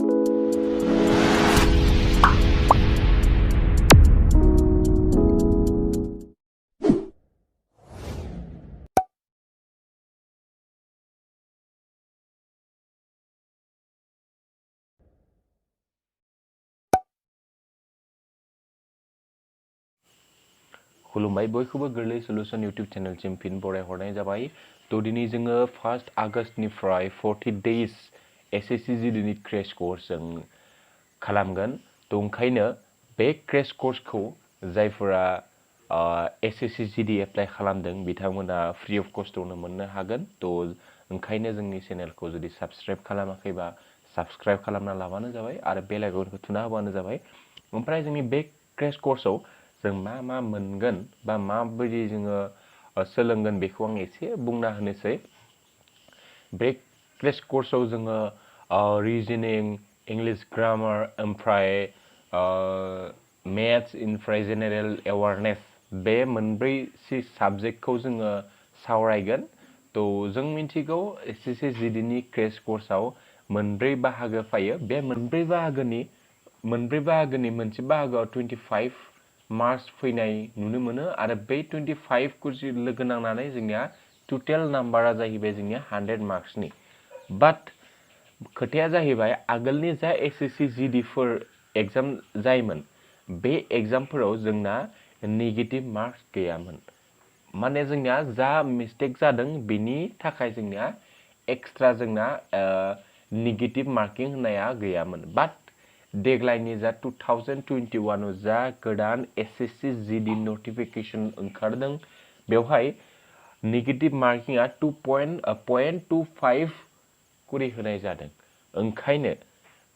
खुलुमबाय बयखौबो गोरलै सलुशन यूट्यूब चैनल सिम फिन बरायहरनाय जाबाय तो दिनै जोङो 1 आगस्टनिफ्राय 40 days SSC GD crash course जों खालामगोन तो ओंखायनो बे क्रेश कोर्सखौ जायफोरा SSC GD एप्लाइ खालामदों बिथांमोना फ्री अफ कस्टआवनो मोननो हागोन तो ओंखायनो जोंनि चेनेलखौ जुदि साबस्क्राइब खालामाखैबा साबस्क्राइब खालामना लाबानो जाबाय आरो बेल आइकनखौ थुना होबानो जाबाय ओमफ्राय जोंनि बे क्रेश कोर्सआव जों मा मोनगोन बा माबायदि जोङो सोलोंगोन बेखौ आं एसे बुंना होनोसै बे क्रेश कोर्सआव जोङो रिजनिं इंलिश ग्रामार ओमफ्राय मैथ्स ओमफ्राय जेनेरेल एवारनेस बे मोनब्रै साबजेक्टखौ जोङो सावरायगोन तो जों मिथिगौ SSC GD नि क्रेश कोर्सआव मोनब्रै बाहागो फैयो बे मोनब्रै बाहागोनि मोनसे बाहागोआव 25 मार्क्स फैनाय नुनो मोनो आरो बे 25 को लोगो नांनानै जोंनिया टोटल नम्बरा जाहैबाय जोंनिया 100 मार्क्सनि बाट खोथाया जाहैबाय आगोलनि जा SSC GD फोर एग्जाम जायोमोन बे एग्जामफोराव जोंना नेगेटिभ मार्क्स गैयामोन माने जोंनिया जा मिस्टेक जादों बेनि थाखाय जोंनिया एक्सट्रा जोंना नेगेटिभ मार्किं होनाया गैयामोन बाट देग्लायनि जा 2021 जा गोदान SSC GD नोटिफिकेशन ओंखारदों बेवहाय नेगेटिभ मार्किंआ 2.25 करि होनाय जादों ओंखायनो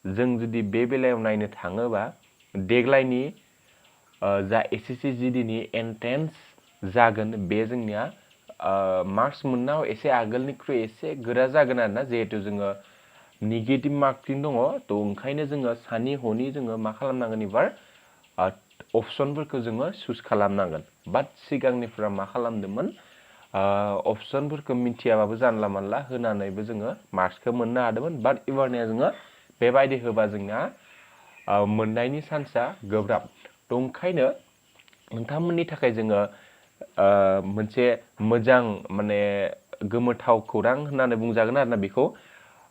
जों जुदि बे बेलायाव नायनो थाङोबा देग्लायनि जा SSC GD नि एन्ट्रेन्स जागोन बे जोंनिया मार्क्स मोननायाव एसे आगोलनिख्रुइ एसे गोरा जागोन आरोना जिहेतु जोङो नेगेटिभ मार्किं दङ तो ओंखायनो जोङो सानि हनि जोङो मा खालामनांगोन एबार अपशनफोरखौ जोङो चुज खालामनांगोन बाट सिगांनिफ्रा मा खालामदोंमोन अपशनफोरखौ मिथियाबाबो जानला मानला होनानैबो जोङो मार्क्सखौ मोननो हादोंमोन बाट एबारनिया जोङो बेबायदि होबा जोंना मोननायनि चान्सआ गोब्राब तो ओंखायनो नोंथांमोननि थाखाय जोङो मोनसे मोजां माने गोमोथाव खौरां होननानै बुंजागोन आरोना बेखौ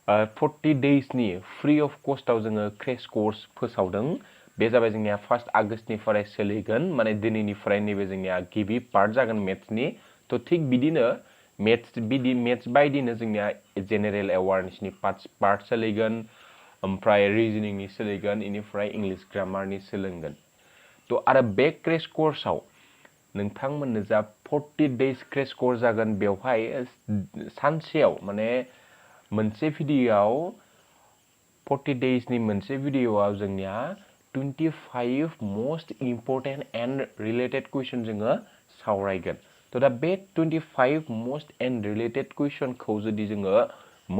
40 days नि फ्री अफ कस्टआव जोङो क्रेश कोर्स फोसावदों बे जाबाय जोंनिया 1 आगस्टनिफ्राय सोलिगोन माने दिनैनिफ्राय नैबे जोंनिया गिबि पार्ट जागोन मेथ्सनि तो थिक बिदिनो मेथ्स बायदिनो जोंनिया जेनेरेल एवारनेसनि पार्ट सोलिगोन ओमफ्राय रिजनिंनि सोलिगोन इनिफ्राय इंलिश ग्रामारनि सोलोंगोन तो आरो बे क्रेश कोर्सआव नोंथांमोननो जा 40 days क्रेश कोर्स जागोन बेवहाय सानसेयाव माने मोनसे भिडियोआव 40 days नि मोनसे भिडियोआव जोंनिया 25 most important and related question जोङो सावरायगोन तो दा बे 25 मोस्ट एंड रिलेटेड क्वेश्चन खौ जुदि जोङो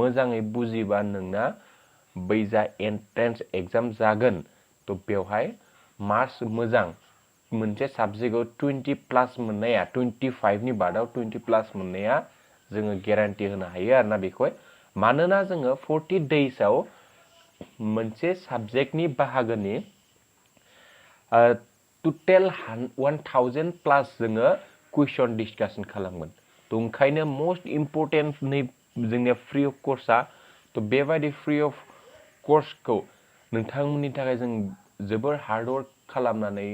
मोजाङै बुजिबा नोंना बै जा एन्ट्रेन्स एग्जाम जागोन तो बेवहाय मार्क्स मोजां मोनसे साबजेक्टआव 20+ मोननाया 25 नि बादाव 20+ मोननाया जोङो ग्यारान्टी होनो हायो आरोना बेखौ मानोना जोङो 40 daysआव मोनसे साबजेक्टनि बाहागोनि टोटल 1000+ जोङो क्वेश्चन डिस्कशन खालामगोन तो ओंखायनो मोस्ट इम्पोर्टेंट नै जोंनिया फ्री अफ कोर्सआ तो बेबायदि फ्री अफ कोर्सखौ नोंथांमोननि थाखाय जों जोबोर हार्ड वर्क खालामनानै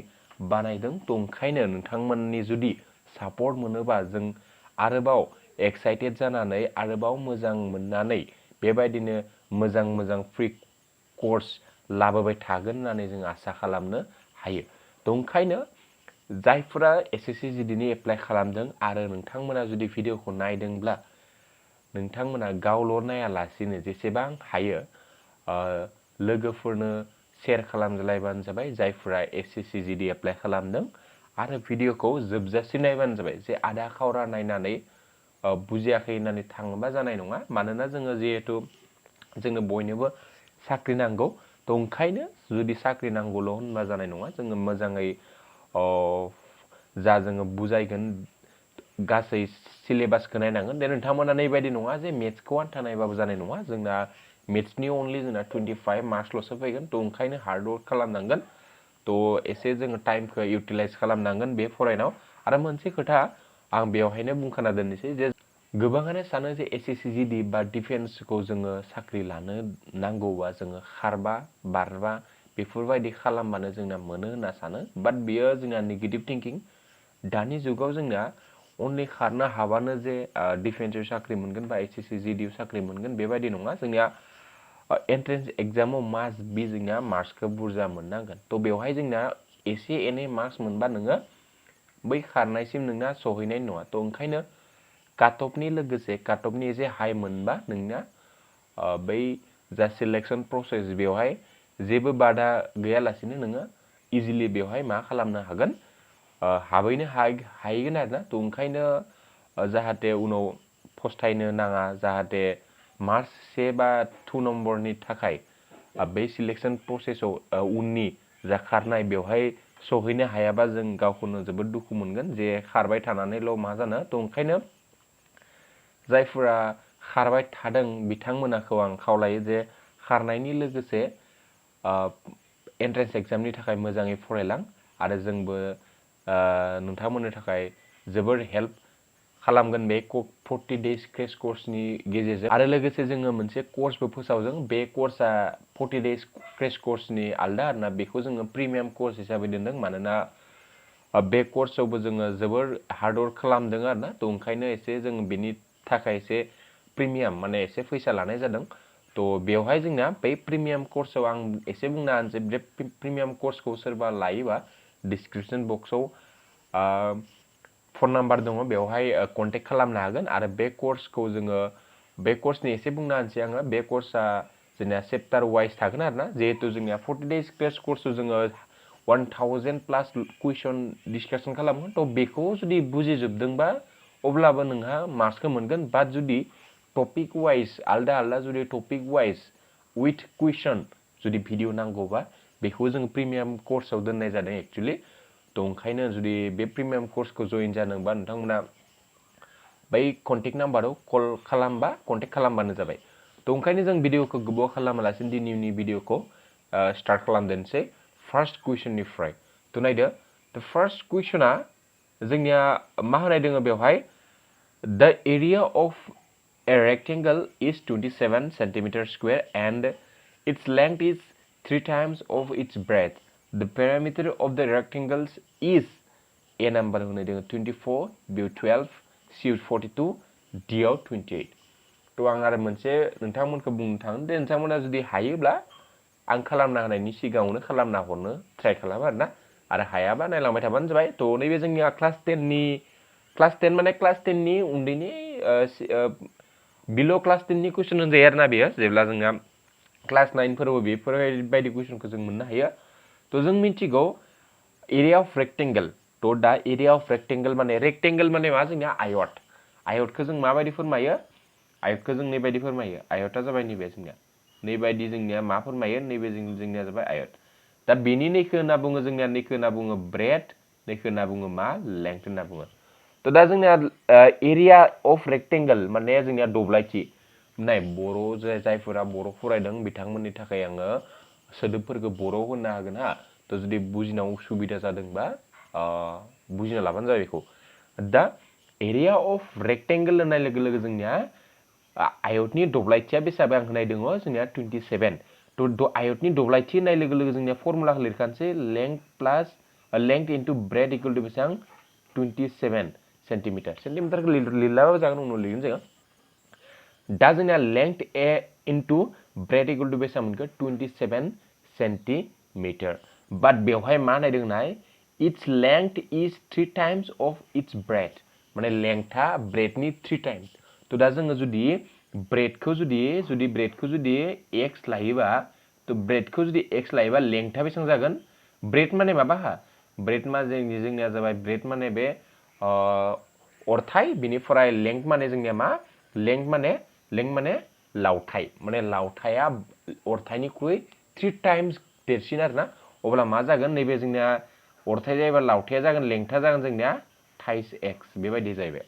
बानायदों तो ओंखायनो नोंथांमोननि जुदि सापर्ट मोनोबा जों आरोबाव एक्साइटेड जानानै आरोबाव मोजां मोननानै बेबायदिनो मोजां फ्री कोर्स लाबोबाय थागोन होननानै जों आसा खालामनो हायो तो ओंखायनो जायफोरा SSC GD नि एप्लाइ खालामदों आरो नोंथांमोना जुदि भिडियोखौ नायदोंब्ला नोंथांमोना गावल' नायालासिनो जेसेबां हायो लोगोफोरनो शेयार खालामलायबानो जाबाय जायफोरा SSC GD एप्लाइ खालामदों आरो भिडियोखौ जोबजासिम नायबानो जाबाय जे आधा खावरा नायनानै बुजियाखै होननानै थाङोबा जानाय नङा मानोना जोङो जिहेतु जोंनो बयनोबो साख्रि नांगौ तो ओंखायनो जुदि साख्रि नांगौल' होनबा जानाय नङा जोङो मोजाङै जा जोङो बुजायगोन गासै सिलेबासखौ नायनांगोन दे नोंथांमोना नैबायदि नङा जे मेथ्सखौ आन्था नायबाबो जानाय नङा जोंना मेथ्सनि अनलि जोंना 25 मार्क्सल'सो फैगोन थ' ओंखायनो हार्ड वर्क खालामनांगोन थ' एसे जोङो टाइमखौ इउटिलाइज खालामनांगोन बे फरायनायाव आरो मोनसे खोथा आं बेवहायनो बुंखाना दोननोसै जे गोबाङानो सानो जे SSC GD बा डिफेन्सखौ जोङो साख्रि लानो नांगौबा जोङो खारबा बारबा बेफोरबायदि खालामबानो जोंना मोनो होनना सानो बाट बियो जोंना नेगेटिभ थिंकिं दानि जुगाव जोंना अनलि खारनो हाबानो जे डिफेन्सआव साख्रि मोनगोन बा SSC GD साख्रि मोनगोन बेबायदि नङा जोंनिया एन्ट्रेन्स एग्जामाव मास्ट बि जोंना मार्क्सखौ बुरजा मोननांगोन थ' बेवहाय जोंना एसे एनै मार्क्स मोनबा नोङो बै खारनायसिम नोंना सहैनाय नङा थ' ओंखायनो काटअफनि लोगोसे काटअफनि एसे हाइ मोनबा नोंना बै जा सिलेक्शन प्रसेस बेवहाय जेबो बादा गैयालासिनो नोङो इजिलि बेवहाय मा खालामनो हागोन हाबैनो हाहैगोन आरोना थ' ओंखायनो जाहाथे उनाव फस्थायनो नाङा जाहाथे मार्क्स 1 बा 2 नम्बरनि थाखाय बे सिलेक्शन प्रसेसआव उननि जा खारनाय बेवहाय सहैनो हायाबा जों गावखौनो जोबोद दुखु मोनगोन जे खारबाय थानानैल' मा जानो थ' ओंखायनो जायफोरा खारबाय थादों बिथांमोनाखौ आं खावलायो जे खारनायनि लोगोसे एन्ट्रेन्स एग्जामनि थाखाय मोजाङै फरायलां आरो जोंबो नोंथांमोननि थाखाय जोबोर हेल्प खालामगोन बे 40 डेज क्रेश कर्सनि गेजेरजों आरो लोगोसे जोङो मोनसे कर्सबो फोसावदों बे कर्सआ 40 डेज क्रेश कर्सनि आलदा आरोना बेखौ जोङो प्रिमियाम कर्स हिसाबै दोनदों मानोना बे कर्सआवबो जोङो जोबोर हार्ड वर्क खालामदों आरोना थ' ओंखायनो एसे जों बेनि थाखाय एसे प्रिमियाम माने एसे फैसा लानाय जादों थ' बेवहाय जोंना बै प्रिमियाम कर्सआव आं एसे बुंना होनसै बे प्रिमियाम कर्सखौ सोरबा लायोबा डिसक्रिपशन बक्सआव फन नाम्बार दङ बेवहाय कन्टेक्ट खालामनो हागोन आरो बे कर्सखौ जोङो बे कर्सनि एसे बुंना होनसै आङो बे कर्सआ जोंना चेप्टार वाइज थागोन आरोना जिहेतु जोंनिया 40 डेज क्रेश कर्सआव जोङो 1000 प्लास कुइसन डिसकासन खालामगोन थ' बेखौ जुदि बुजिजोबदोंबा अब्लाबो नोंहा मार्क्सखौ मोनगोन बाट जुदि टपिक वाइज आलदा आलदा जुदि टपिक वाइज विथ कुइसन जुदि भिडिअ नांगौबा बेखौ जों प्रिमियाम कर्सआव दोननाय जादों एक्चुअली थ' ओंखायनो जुदि बे प्रिमियाम कर्सखौ जइन जानोबा नोंथांमोना बै कन्टेक्ट नाम्बाराव कल खालामबा कन्टेक्ट खालामबानो जाबाय थ' ओंखायनो जों भिडिअखौ गोबाव खालामालासिनो दिनैनि भिडिअखौ स्टार्ट खालामदोनसै फार्स्ट कुइसननिफ्राय थ' नायदो द फार्स्ट कुइसना जोंनिया मा होनाय दङ बेवहाय द area of a rectangle is 27 centimeter square and its length is 3 times of its breadth. The perimeter of the rectangles is A number होनाय दङ 24, B 12, C 42, D 28. थ' आं आरो मोनसे नोंथांमोनखौ बुंनो थाङो दे नोंथांमोना जुदि हायोब्ला आं खालामना होनायनि सिगाङावनो खालामना हरनो ट्राइ खालामो आरोना आरो हायाबा नायलांबाय थाबानो जाबाय थ' नैबे जोंनिया क्लास 10 माने क्लास 10नि उन्दैनि बिल' क्लास 10नि कुइसन होनजायो आरोना बेयो जेब्ला जोंना क्लास 9 फोरावबो बेफोरबायदि कुइसनखौ जों मोननो हायो थ' जों मिथिगौ एरिया अफ रेक्टेंगल थ' दा एरिया अफ रेक्टेंगल माने मा जोंनिया आयतखौ जों माबायदि फोरमायो आयतखौ जों नैबायदि फोरमायो आयतआ जाबाय नैबे जोंनिया नैबायदि जोंनिया मा फोरमायो नैबे जोंनिया जाबाय आयत दा बेनि नैखौ होनना बुङो जोंनिया नैखौ होनना बुङो ब्रेड नैखौ होनना बुङो मा लेंथ होनना बुङो थ' दा जोंनिया एरिया अफ रेक्टेंगल माने जोंनिया दब्लायथि नाय बर' जायफोरा बर' फरायदों बिथांमोननि थाखाय आङो सोदोबफोरखौ बर' होनो हागोन हा थ' जुदि बुजिनायाव उसुबिदा जादोंबा बुजिना लाबानो जाबाय बेखौ दा एरिया अफ रेक्टेंगल होननाय लोगो लोगो जोंनिया आयतनि दब्लायथिया बेसेबां आं होनाय दङ जोंनिया 27 थ' आयतनि दब्लायथि होननाय लोगो लोगो जोंनिया फर्मुलाखौ लिरखानोसै length into breadth equal to बेसेबां 27 सेन्टिमिटारखौ लिरलाबाबो जागोन उनाव लिरगोन जोङो दा जोंनिया length A into breadth equal to बेसेबां मोनखो 27 सेन्टिमिटार बाट बेवहाय मा नायदों नाय its length is 3 times of its bread माने लेंथआ ब्रेडनि 3 टाइम्स थ' दा जोङो जुदि ब्रेडखौ जुदि एक्स लायोबा थ' ब्रेडखौ जुदि एक्स लायोबा लेंथआ बेसेबां जागोन ब्रेड माने माबा ब्रेड मा जोंनिया जाबाय ब्रेड माने बे अरथाइ बिनिफ्राय लेंथ माने जोंनिया मा लेंथ माने लावथाइ माने लावथाइया अरथाइनिख्रुइ 3 टाइम्स देरसिन आरोना अब्ला मा जागोन नैबे जोंनिया अरथाइ जायोबा लावथाइया जागोन लेंथआ जागोन जोंनिया थाइस एक्स बेबायदि जाहैबाय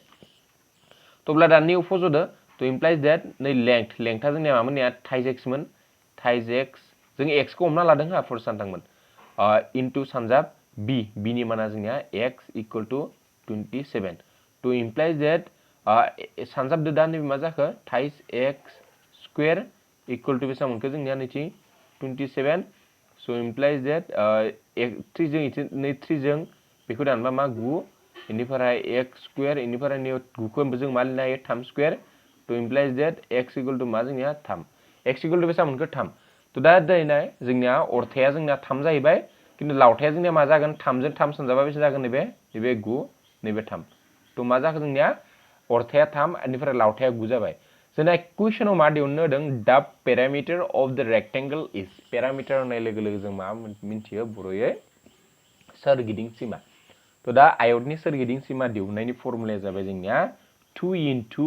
थ' अब्ला दा निउ फज'दो तो implies that नै लेंथआ जोंनिया मामोन या थाइजेक्समोन थाइजेक्स जों x खौ हमना लादों हा फर सानदोंमोन इनटु सानजाब b नि माना जोंनिया x इक्वल टु 27 तो implies that सानजाब दा नै मा जाखो थाइज x स्क्वायर इक्वल टु बेसां मोनखो जोंनिया नैथि 27 so implies that 3 जों नै 3 जों बेखौ दानबा मा 9 इनिफ्राय x स्क्वायर इनिफ्राय नै 9 खौ जों मा लिरनो हायो 3 स्क्वायर तो implies that x equal to मा जोंनिया 3 x इक्वल टु बेसां मोनखो 3 तो दा दैनाय जोंनिया अरथाया जोंनिया 3 जाहैबाय किन्तु लावथाया जोंनिया मा जागोन 3 जों 3 सानजाबा बेसे जागोन नैबे 9 नैबे 3 तो मा जाखो जोंनिया अरथाया 3 इनिफ्राय लावथाया 9 जाबाय जोंना क्वेश्चनाव मा दिहुननो होदों द पेरामिटार अफ द रेक्टेंगल इज पेरामिटार होननाय लोगो लोगो जों मा मिन्थियो बर'यै सोरगिदिं सीमा तो दा आयतनि सोरगिदिं सीमा दिहुननायनि फर्मुलाया जाबाय जोंनिया 2 इनटु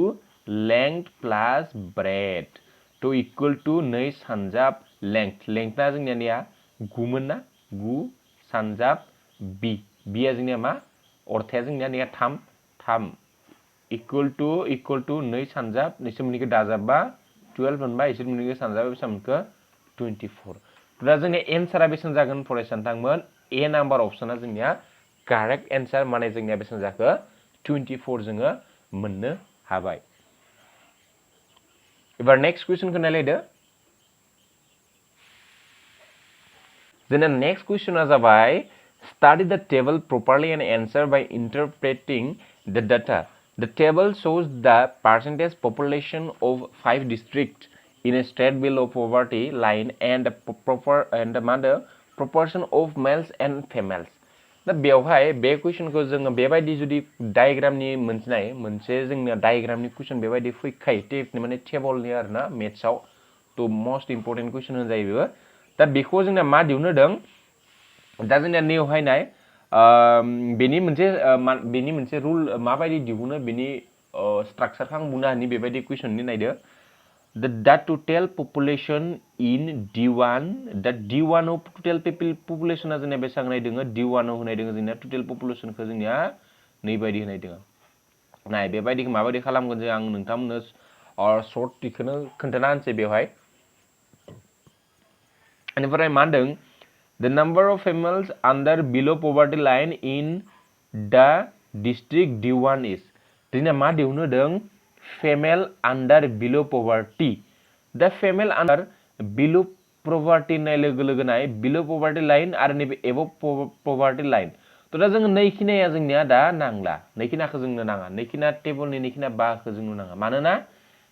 लेंथ प्लस ब्रेथ तो इक्वल टू 2 सानजाब लेंथआ जोंनिया 9 मोन ना 9 सानजाब b आ जोंनिया मा अरथाया जोंनिया 3 इक्वल टू 2 सानजाब नैसोर मोननैखौ दाजाबबा 12 मोनबाय इसोर मोननैखौ सानजाबा बेसेबां मोनखो 24 दा जोंनिया एन्सारा बेसेबां जागोन फरायसा नोंथांमोन ए नाम्बार अपसना जोंनिया कारेक्ट एन्सार माने जोंनिया बेसेबां जाखो 24 जोङो मोननो हाबाय एबार नेक्स्ट क्वेश्चन खौ नायलायदो जोंना नेक्स्ट क्वेश्चना जाबाय study the table properly and answer by interpreting the data the table shows the percentage population of 5 districts in a state below poverty line and the proportion of males and females दा बेवहाय बे क्वेश्चनखौ जोङो बेबायदि जुदि डायग्रामनि मोनसे जोंनिया डायग्रामनि question बेबायदि फैखायो माने टेबलनि आरोना मेथ्सआव तो मोस्ट इम्पोर्टेन्ट क्वेश्चन होनजायो बेबो दा बेखौ जोंना मा दिहुननो होदों दा जोंनिया नैयावहाय नाय बेनि मोनसे रुल माबायदि दिहुनो बेनि स्ट्राक्चारखौ आं बुंनो हानि बेबायदि क्वेश्चननि नायदो the total population in D1 the D1 of total population जोंनिया बेसेबां होनाय दोङो D1 आव होनाय दोङो जोंनिया total population खौ जोंनिया नै बायदि होनाय दोङो नाय बेबायदिखौ माबायदि खालामगोन जों आं नोंथांमोननो शर्ट ट्रिकखौनो खोन्थाना होनसै बेवहाय बेनिफ्राय मा होनदों the number of females under below poverty line in the district D1 is जोंनिया मा दिहुननो होदों female under below poverty the female under below poverty नाय लोगो लोगो नाय below poverty line आरो नैबे above poverty line तो दा जों नैखिनाया जोंनिया दा नांला नैखिनाखौ जोंनो नाङा नैखिना टेबलनि नैखिना बाखौ जोंनो नाङा मानोना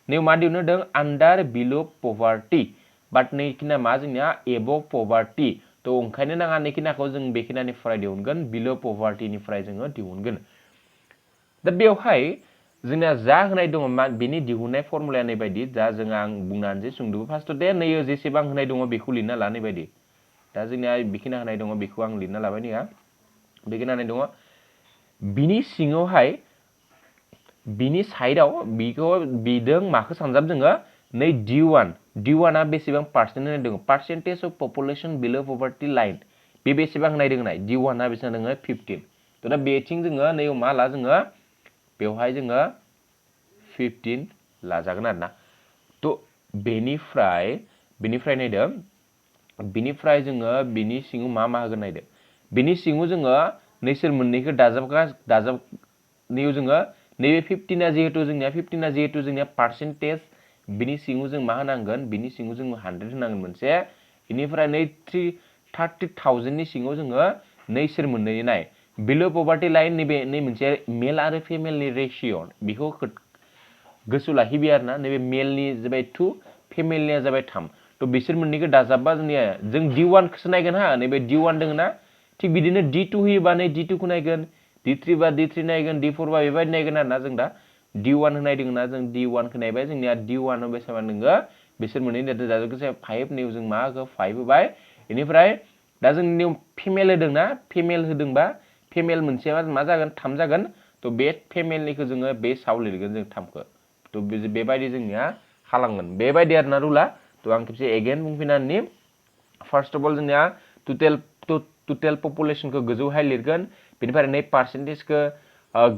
नैयाव मा दिहुननो होदों under below poverty बाट नैखिना मा जोंनिया above poverty तो ओंखायनो नाङा नैखिनाखौ जों बेखिनानिफ्राय दिहुनगोन below poverty निफ्राय जोङो दिहुनगोन दा बेवहाय जोंना जा होनाय दङ बेनि दिहुननाय फर्मुलाया नै बायदि जा जों आं बुंनानैसै सुंदुबो फार्स्ट दे नैयो जेसेबां होनाय दङ बेखौ लिरना ला नै बायदि दा जोंनिया बेखिना होनाय दङ बेखौ आं लिरना लाबाय नैया बेखिना होनाय दङ बिनि सिङावहाय बिनि साइडआव बिखौ बिदों माखौ सानजाब जोङो नै D1 आ बेसेबां पार्सेन्ट होनाय दङ पार्सेन्टेज अफ पपुलेसन बिलो पभार्टी लाइन बे बेसेबां होनाय दङ नाय D1 आ बेसेबां दङ 15 तो दा बेथिं जोङो नैयाव मा ला जोङो बेवहाय जोङो 15 लाजागोन आरोना तो बेनिफ्राय नायदो बेनिफ्राय जोङो बिनि सिङाव मा होगोन नायदो बिनि सिङाव जोङो नैसोर मोननैखौ दाजाब नैयाव जोङो नैबे 15 आ जिहेतु जोंनिया पार्सेन्टेज बिनि सिङाव जों मा होनांगोन बिनि सिङाव जों 100 होनांगोन मोनसे बेनिफ्राय नै 30,000 नि सिङाव जोङो नैसोर मोननै नाय बिलो पभार्टी लाइन नै मोनसे मेल आरो फिमेलनि रेशियो बेखौ गोसो लाखिबाय आरोना नैबे मेलनि जाबाय 2 फिमेलनिया जाबाय 3 तो बिसोर मोननैखौ दाजाबबा जों D1 खौसो नायगोन हा नैबे D1 दङ ना थिक बिदिनो D2 होयोबा नै D2 खौ नायगोन D3 बा D3 नायगोन D4 बा बेबायदि नायगोन आरोना जों दा D1 होनाय दङ ना जों D1 खौ नायबाय जोंनिया D1 आव बेसेबां दङ बिसोर मोननैनि दाजाबखौ 5 नैयाव जों मा होखो 5 होबाय बेनिफ्राय दा जोंनियाव फिमेल होदों ना फिमेल होदोंबा फिमेल मोनसेया मा जागोन 3 जागोन तो बे फिमेलनिखौ जोङो बे साव लिरगोन जों 3 खौ तो बेबायदि जोंनिया खालामगोन बेबायदि आरोना रुला तो आं खेबसे एगेन बुंफिननानै फार्स्ट अफ अल जोंनिया टोटेल पपुलेशनखौ गोजौहाय लिरगोन बेनिफ्राय नै पार्सेन्टेजखौ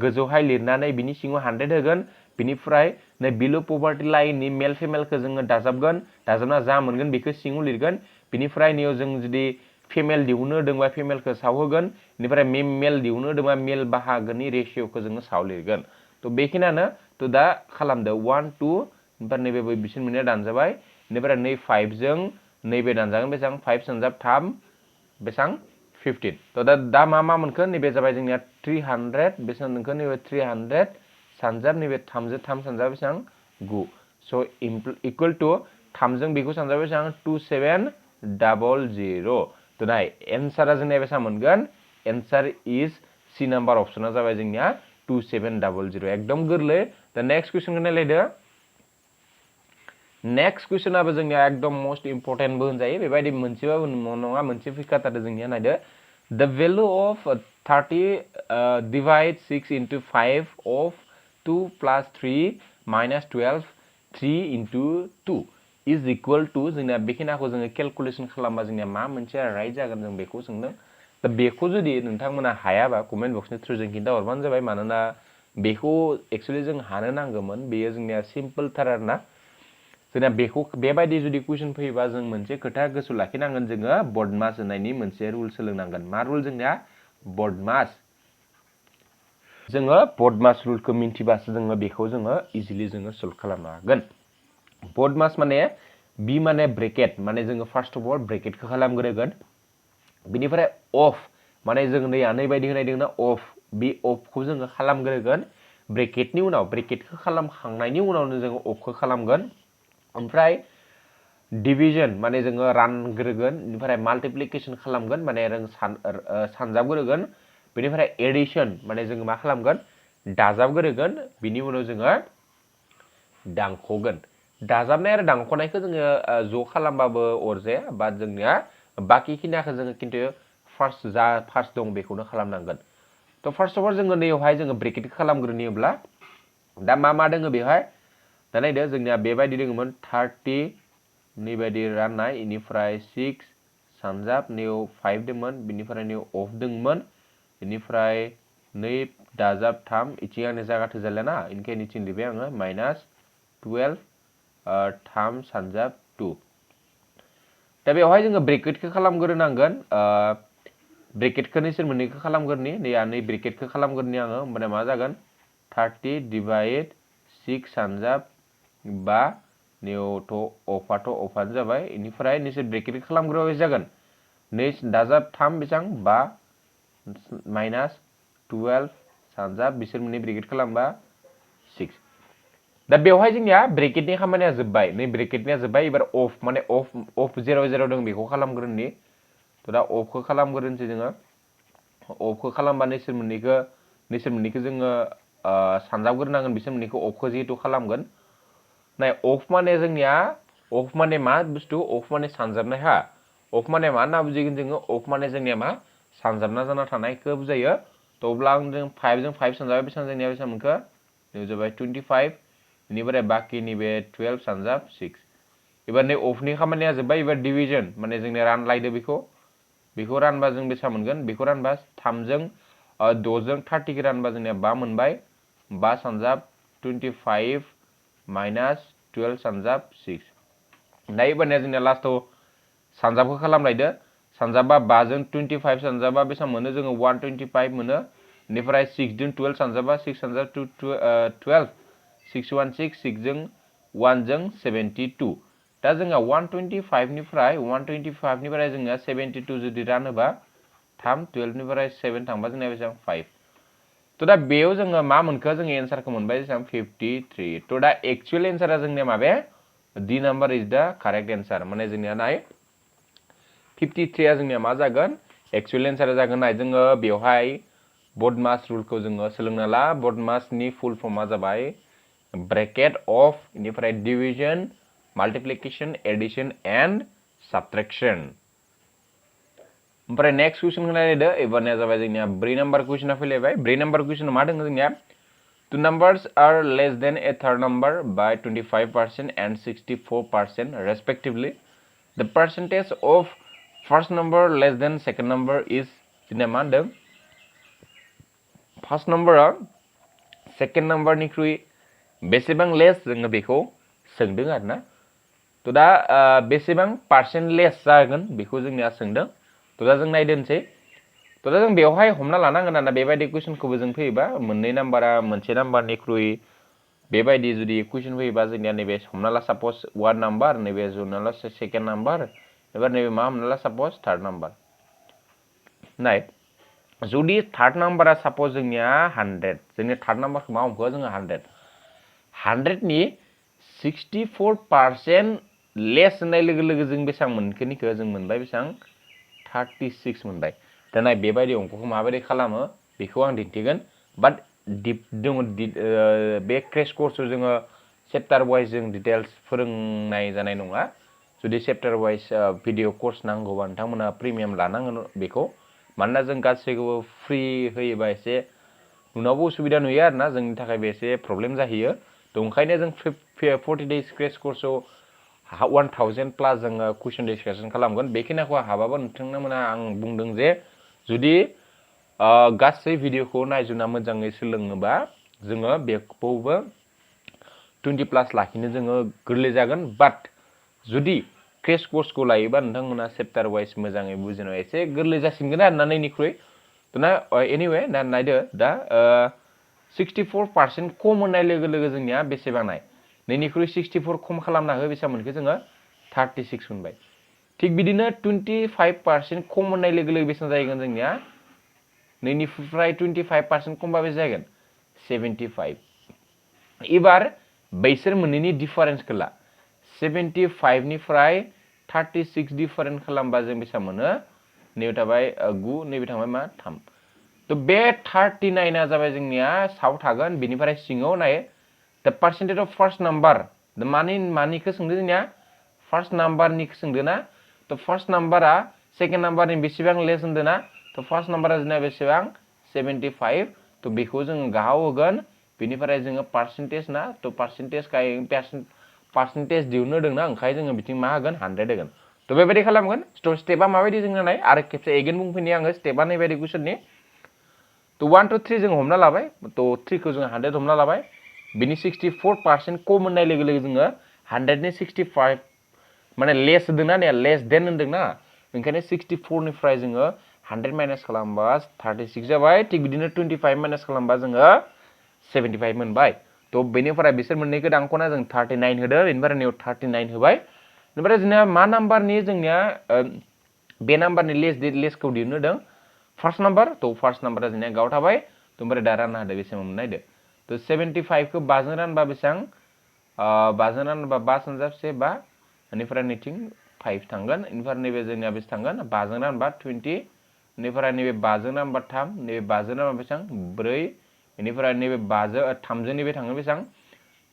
गोजौहाय लिरनानै बिनि सिङाव 100 होगोन बिनिफ्राय नै बिलो पभार्टी लाइननि मेल फिमेलखौ जोङो दाजाबगोन दाजाबना जा मोनगोन बेखौ सिङाव लिरगोन बिनिफ्राय नियाव जों जुदि फिमेल दिहुननो होदोंबा फिमेलखौ साव होगोन बेनिफ्राय मेल दिहुननो होदोंबा मेल बाहागोनि रेशियोखौ जोङो साव लिरगोन तो बेखिनियानो तो दा खालामदो 1 2 ओमफ्राय नैबे बिसोर मोननैया दानजाबाय बेनिफ्राय नै 5 जों नैबे दानजागोन बेसेबां 5 सानजाब 3 बेसेबां 15 तो दा मा मोनखो नैबे जाबाय जोंनिया 300 बेसेबां मोनखो नैबे 300 सानजाब नैबे 3 जों 3 सानजाब बेसेबां 9 स' इक्वल टु 3 जों बेखौ सानजाब बेसेबां 2700 तो नाय एन्सारा जोंनिया बेसेबां मोनगोन एन्सार इज सी नाम्बार अपसना जाबाय जोंनिया 2700 एकदम गोरलै दा नेक्स्ट कुइसनखौ नायलायदो नेक्स्ट कुइसनाबो जोंनिया एकदम मोस्ट इम्पर्टेन्टबो होनजायो बेबायदि मोनसेबाबो नङा मोनसे फैखाथारदो जोंनिया नायदो the value of 30 divide 6 into 5 of 2 plus 3 minus 12 3 into 2 is equal to जोंना बेखिनाखौ जोङो केलकुलेसन खालामबा जोंनिया मा मोनसे राइट जागोन जों बेखौ सोंदों दा बेखौ जुदि नोंथांमोना हायाबा कमेन्ट बक्सनि थ्रुजों खिन्था हरबानो जाबाय मानोना बेखौ एक्चुअली जों हानो नांगौमोन बेयो जोंनिया सिम्पलथार आरोना जोंना बेखौ बेबायदि जुदि कुइसन फैयोबा जों मोनसे खोथा गोसोआव लाखिनांगोन जोङो बर्डमास होनायनि मोनसे रुल सोलोंनांगोन मा रुल जोंनिया बर्डमास जोङो बर्डमास रुलखौ मिन्थिबासो जोङो बेखौ जोङो इजिली जोङो सल्भ खालामनो हागोन बर्डमास माने बी माने ब्रेकेट माने जोङो फार्स्ट अफ अल ब्रेकेटखौ खालामग्रोगोन बिनिफ्राय अफ माने जों नै बायदि होनाय दोंना अफ बे अफखौ जोङो खालामग्रोगोन ब्रेकेटनि उनाव ब्रेकेटखौ खालामखांनायनि उनावनो जोङो अफखौ खालामगोन ओमफ्राय डिविजन माने जोङो रानग्रोगोन बेनिफ्राय माल्टिप्लिकेशन खालामगोन माने जों सानजाबग्रोगोन बेनिफ्राय एडिशन माने जोङो मा खालामगोन दाजाबग्रोगोन बिनि उनाव जोङो दानख'गोन दाजाबनाय आरो दानख'नायखौ जोङो ज' खालामबाबो अरजाया बा जोंनिया बाखि खिनिखौ जोङो खिन्थु फार्स्ट दं बेखौनो खालामनांगोन तो फार्स्ट अफ अल जोङो नैयावहाय जोङो ब्रेकेट खालामग्रोयोब्ला दा मा दोङो बेवहाय दा नायदो जोंनिया बेबायदि दोङोमोन 30 नैबायदि राननाय इनिफ्राय 6 सानजाब नैयाव 5 दोंमोन बिनिफ्राय नैयाव अफ दोंमोन इनिफ्राय 2 दाजाब 3 इथिं आंनि जागा थोजालियाना इनखायनो इथिं लिरबाय आङो माइनास 12 3 सानजाब 2 दा बेवहाय जोङो ब्रेकेटखौ खालामग्रोनांगोन ब्रेकेटखौ नोंसोर मोननैखौ खालामग्रोनि नै ब्रेकेटखौ खालामग्रोनि आङो होमबाना मा जागोन 30 डिवाइड 6 सानजाब 5 नैयावथ' अफानो जाबाय इनिफ्राय नोंसोर ब्रेकेट खालामग्रोबाय जागोन 2 दाजाब 3 बेसेबां 5 माइनास 12 सानजाब बिसोर मोननै ब्रेकेट खालामबा 6 दा बेवहाय जोंनिया ब्रेकेटनि खामानिया जोब्बाय नै ब्रेकेटनिया जोब्बाय एबार अफ माने अफ जेराव दं बेखौ खालामग्रोनि तो दा अफखौ खालामग्रोनोसै जोङो अफखौ खालामबा नोंसोर मोननैखौ जोङो सानजाबग्रोनांगोन बिसोर मोननैखौ अफखौ जिहेतु खालामगोन नाय अफ माने जोंनिया अफ माने मा बुस्थु अफ माने सानजाबनाय हा अफ माने मा होनना बुजिगोन जोङो अफ माने जोंनिया मा सानजाबना जाना थानायखौ बुजायो तो अब्ला जों 5 जों 5 सानजाबाय बेसेबां जोंनिया बेसेबां मोनखो नै जाबाय 25 इनिफ्राय बाखि नैबे 12 सानजाब 6 एबार नै अफनि खामानिया जोब्बाय एबार डिविजन माने जोंनिया रानलायदो बेखौ रानबा जों बेसेबां मोनगोन बेखौ रानबा 3 जों 6 जों 30 खौ रानबा जोंनिया 5 मोनबाय 5 सानजाब 25 माइनास 12 सानजाब 6 दा एबारनिया जोंनिया लास्टआव सानजाबखौ खालामलायदो सानजाबा 5 जों 25 सानजाबा बेसेबां मोनो जोङो 125 मोनो बेनिफ्राय 6 जों 12 सानजाबा 6 सानजाब 12 616 6 जों 1 जों 72 दा जोंहा 125 निफ्राय जोंहा 72 जुदि रानोबा 3 12 निफ्राय 7 थांबा जोंना बेसेबां 5 तो दा बेयाव जोङो मा मोनखो जोङो एन्सारखौ मोनबाय बेसेबां 53 तो दा एक्चुअल एन्सारा जोंनिया माबे डी नाम्बार इज द करेक्ट एन्सार माने जोंनिया नाय 53 आ जोंनिया मा जागोन एक्चुअल एन्सारा जागोन नाय जोङो बेवहाय बर्डमास रुलखौ जोङो सोलोंना ला बर्डमासनि फुल फर्मा जाबाय ब्रेकेट अफ इनिफ्राय division multiplication addition and subtraction ओमफ्राय नेक्स्ट क्वेश्चन नायदो एबारनिया जाबाय जोंनिया 3 नाम्बार क्वेश्चना फैलायबाय 3 नाम्बार क्वेश्चनाव मा दङ जोंनिया two numbers are less than a third number by 25% and 64% respectively the percentage of first number less than second number is जोंनिया मा होनदों first number second number निख्रुइ बेसेबां लेस जोङो बेखौ सोंदों आरोना थ' दा बेसेबां पार्सेन्ट लेस जागोन बेखौ जोंनिया सोंदों थ' दा जों नायदोंसै थ' दा जों बेवहाय हमना लानांगोन आरोना बेबायदि कुइसनखौबो जों फैयोबा मोननै नाम्बारा मोनसे नाम्बारनिख्रुइ बेबायदि जुदि कुइसन फैयोबा जोंनिया नैबे हमना ला सापज 1 नाम्बार नैबे हमना ला सेकेन्ड नाम्बार एबा नैबे मा हमना ला सापज थार्ड नाम्बार नाय जुदि थार्ड नाम्बारा सापज जोंनिया 100 जोंनि थार्ड नाम्बारखौ मा हमखो जोङो 100 नि 64% लेस होननाय लोगो लोगो जों बेसेबां मोनखोनिखौ जों मोनबाय बेसेबां 36 मोनबाय दा नाय बेबायदि अंकखौ माबायदि खालामो बेखौ आं दिन्थिगोन बाट डिप दङ बे क्रेश कर्सआव जोङो चेप्टार वाइज जों डिटेल्स फोरोंनाय जानाय नङा जुदि चेप्टार वाइज भिडिअ कर्स नांगौबा नोंथांमोना प्रिमियाम लानांगोन बेखौ मानोना जों गासैखौबो फ्रि होयोबा एसे नुनावबो उसुबिदा नुयो आरोना जोंनि थाखाय एसे प्रब्लेम जाहैयो थ' ओंखायनो जों 40 डेज क्रेश कर्सआव 1000 प्लास जोङो कुइसन डिसकासन खालामगोन बेखिनिखौ हाबाबो नोंथांमोना आं बुंदों जे जुदि गासै भिडिअखौ नायजुना मोजाङै सोलोङोबा जोङो बेखौबो 20 प्लास लाखिनो जोङो गोरलै जागोन बाट जुदि क्रेश कर्सखौ लायोबा नोंथांमोना चेप्टार वाइज मोजाङै बुजिनो एसे गोरलै जासिनगोन आरोना नैनिख्रुइ थ' ना एनिवे दा नायदो दा 64% खम होननाय लोगो लोगो जोंनिया बेसेबां नाय नैनिख्रुइ 64 खम खालामना हो बेसेबां मोनखो जोङो 36 मोनबाय थिग बिदिनो 25% खम होननाय लोगो लोगो बेसेबां जाहैगोन जोंनिया नैनिफ्राय 25% खमबा बेसे जागोन 75 एबार बैसोर मोननैनि डिफारेन्सखौ ला 75 निफ्राय 36 डिफारेन्स खालामबा जों बेसेबां मोनो नैबे थाबाय 9 नैबे थांबाय मा 3 थ' बे 39 जाबाय जोंनिया साव थागोन बेनिफ्राय सिङाव नाय द पार्सेन्टेज अफ फार्स्ट नाम्बार मानिखौ सोंदों जोंनिया फार्स्ट नाम्बारनिखौ सोंदों ना थ' फार्स्ट नाम्बारा सेकेन्ड नाम्बारनि बेसेबां लेस होन्दों ना थ' फार्स्ट नाम्बारा जोंना बेसेबां 75 थ' बेखौ जोङो गाहाव होगोन बेनिफ्राय जोङो पार्सेन्टेज ना थ' पार्सेन्टेज दिहुननो होदोंना ओंखाय जोङो बिथिं मा होगोन 100 होगोन थ' बेबायदि खालामगोन थ' स्टेपा माबायदि जोंना नाय आरो खेबसे एगेन बुंफैनि आङो स्टेपा नैबायदि कुइसननि थ' 1 2 3 जों हमना लाबाय थ' 3 खौ जोङो 100 हमना लाबाय बिनि 64% खम होननाय लोगो लोगो जोङो 100 नि 65 माने लेस होदोंना ने लेस देन होन्दोंना ओंखायनो 64 निफ्राय जोङो 100 माइनास खालामबा 36 जाबाय थिग बिदिनो 25 माइनास खालामबा जोङो 75 मोनबाय थ' बेनिफ्राय बिसोर मोननैखौ दानख'ना जों 39 होदो बेनिफ्राय नैयाव 39 होबाय बेनिफ्राय जोंनिया मा नाम्बारनि जोंनिया बे नाम्बारनि लेसखौ दिहुननो होदों फार्स्ट नाम्बार थ' फार्स्ट नाम्बारा जोंनिया गाव थाबाय थ' ओमफ्राय दा रानना होदो बेसेबां मोननो नायदो थ' 75 खौ 5 जों रानबा बेसेबां 5 जों रानबा 5 सानजाब 1 5 बेनिफ्राय नैथिं 5 थांगोन बेनिफ्राय नैबे जोंनिया बेसे थांगोन 5 जों रानबा 20 बेनिफ्राय नैबे 5 जों रानबा 3 नैबे 5 जों रानबा बेसेबां 4 बेनिफ्राय नैबे 5 जों 3 जों नैबे थाङो बेसेबां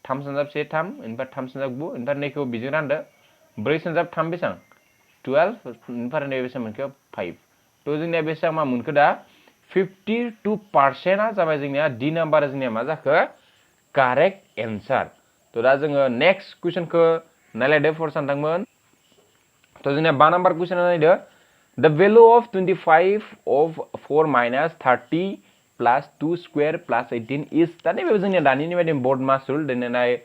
3 सानजाब 1 3 बेनिफ्राय 3 सानजाब 9 बेनिफ्राय नैखौ बिजों रानदो 4 सानजाब 3 बेसेबां 12 बेनिफ्राय नैबे बेसेबां मोनखो 5 थ' जोंनिया बेसेबां मा मोनखो दा 52% जाबाय जोंनिया डि नाम्बारा जोंनिया मा जाखो कारेक्ट एन्सार थ' दा जोङो नेक्स्ट कुइसनखौ नायलायदो फर सानदोंमोन थ' जोंनिया 5 नाम्बार कुइसना नायदो द भेलु of 25 of 4 minus 30 plus 2 square plus 18 is दा नैबे जोंनिया दानि बायदि बर्ड मासुल दिनै नाय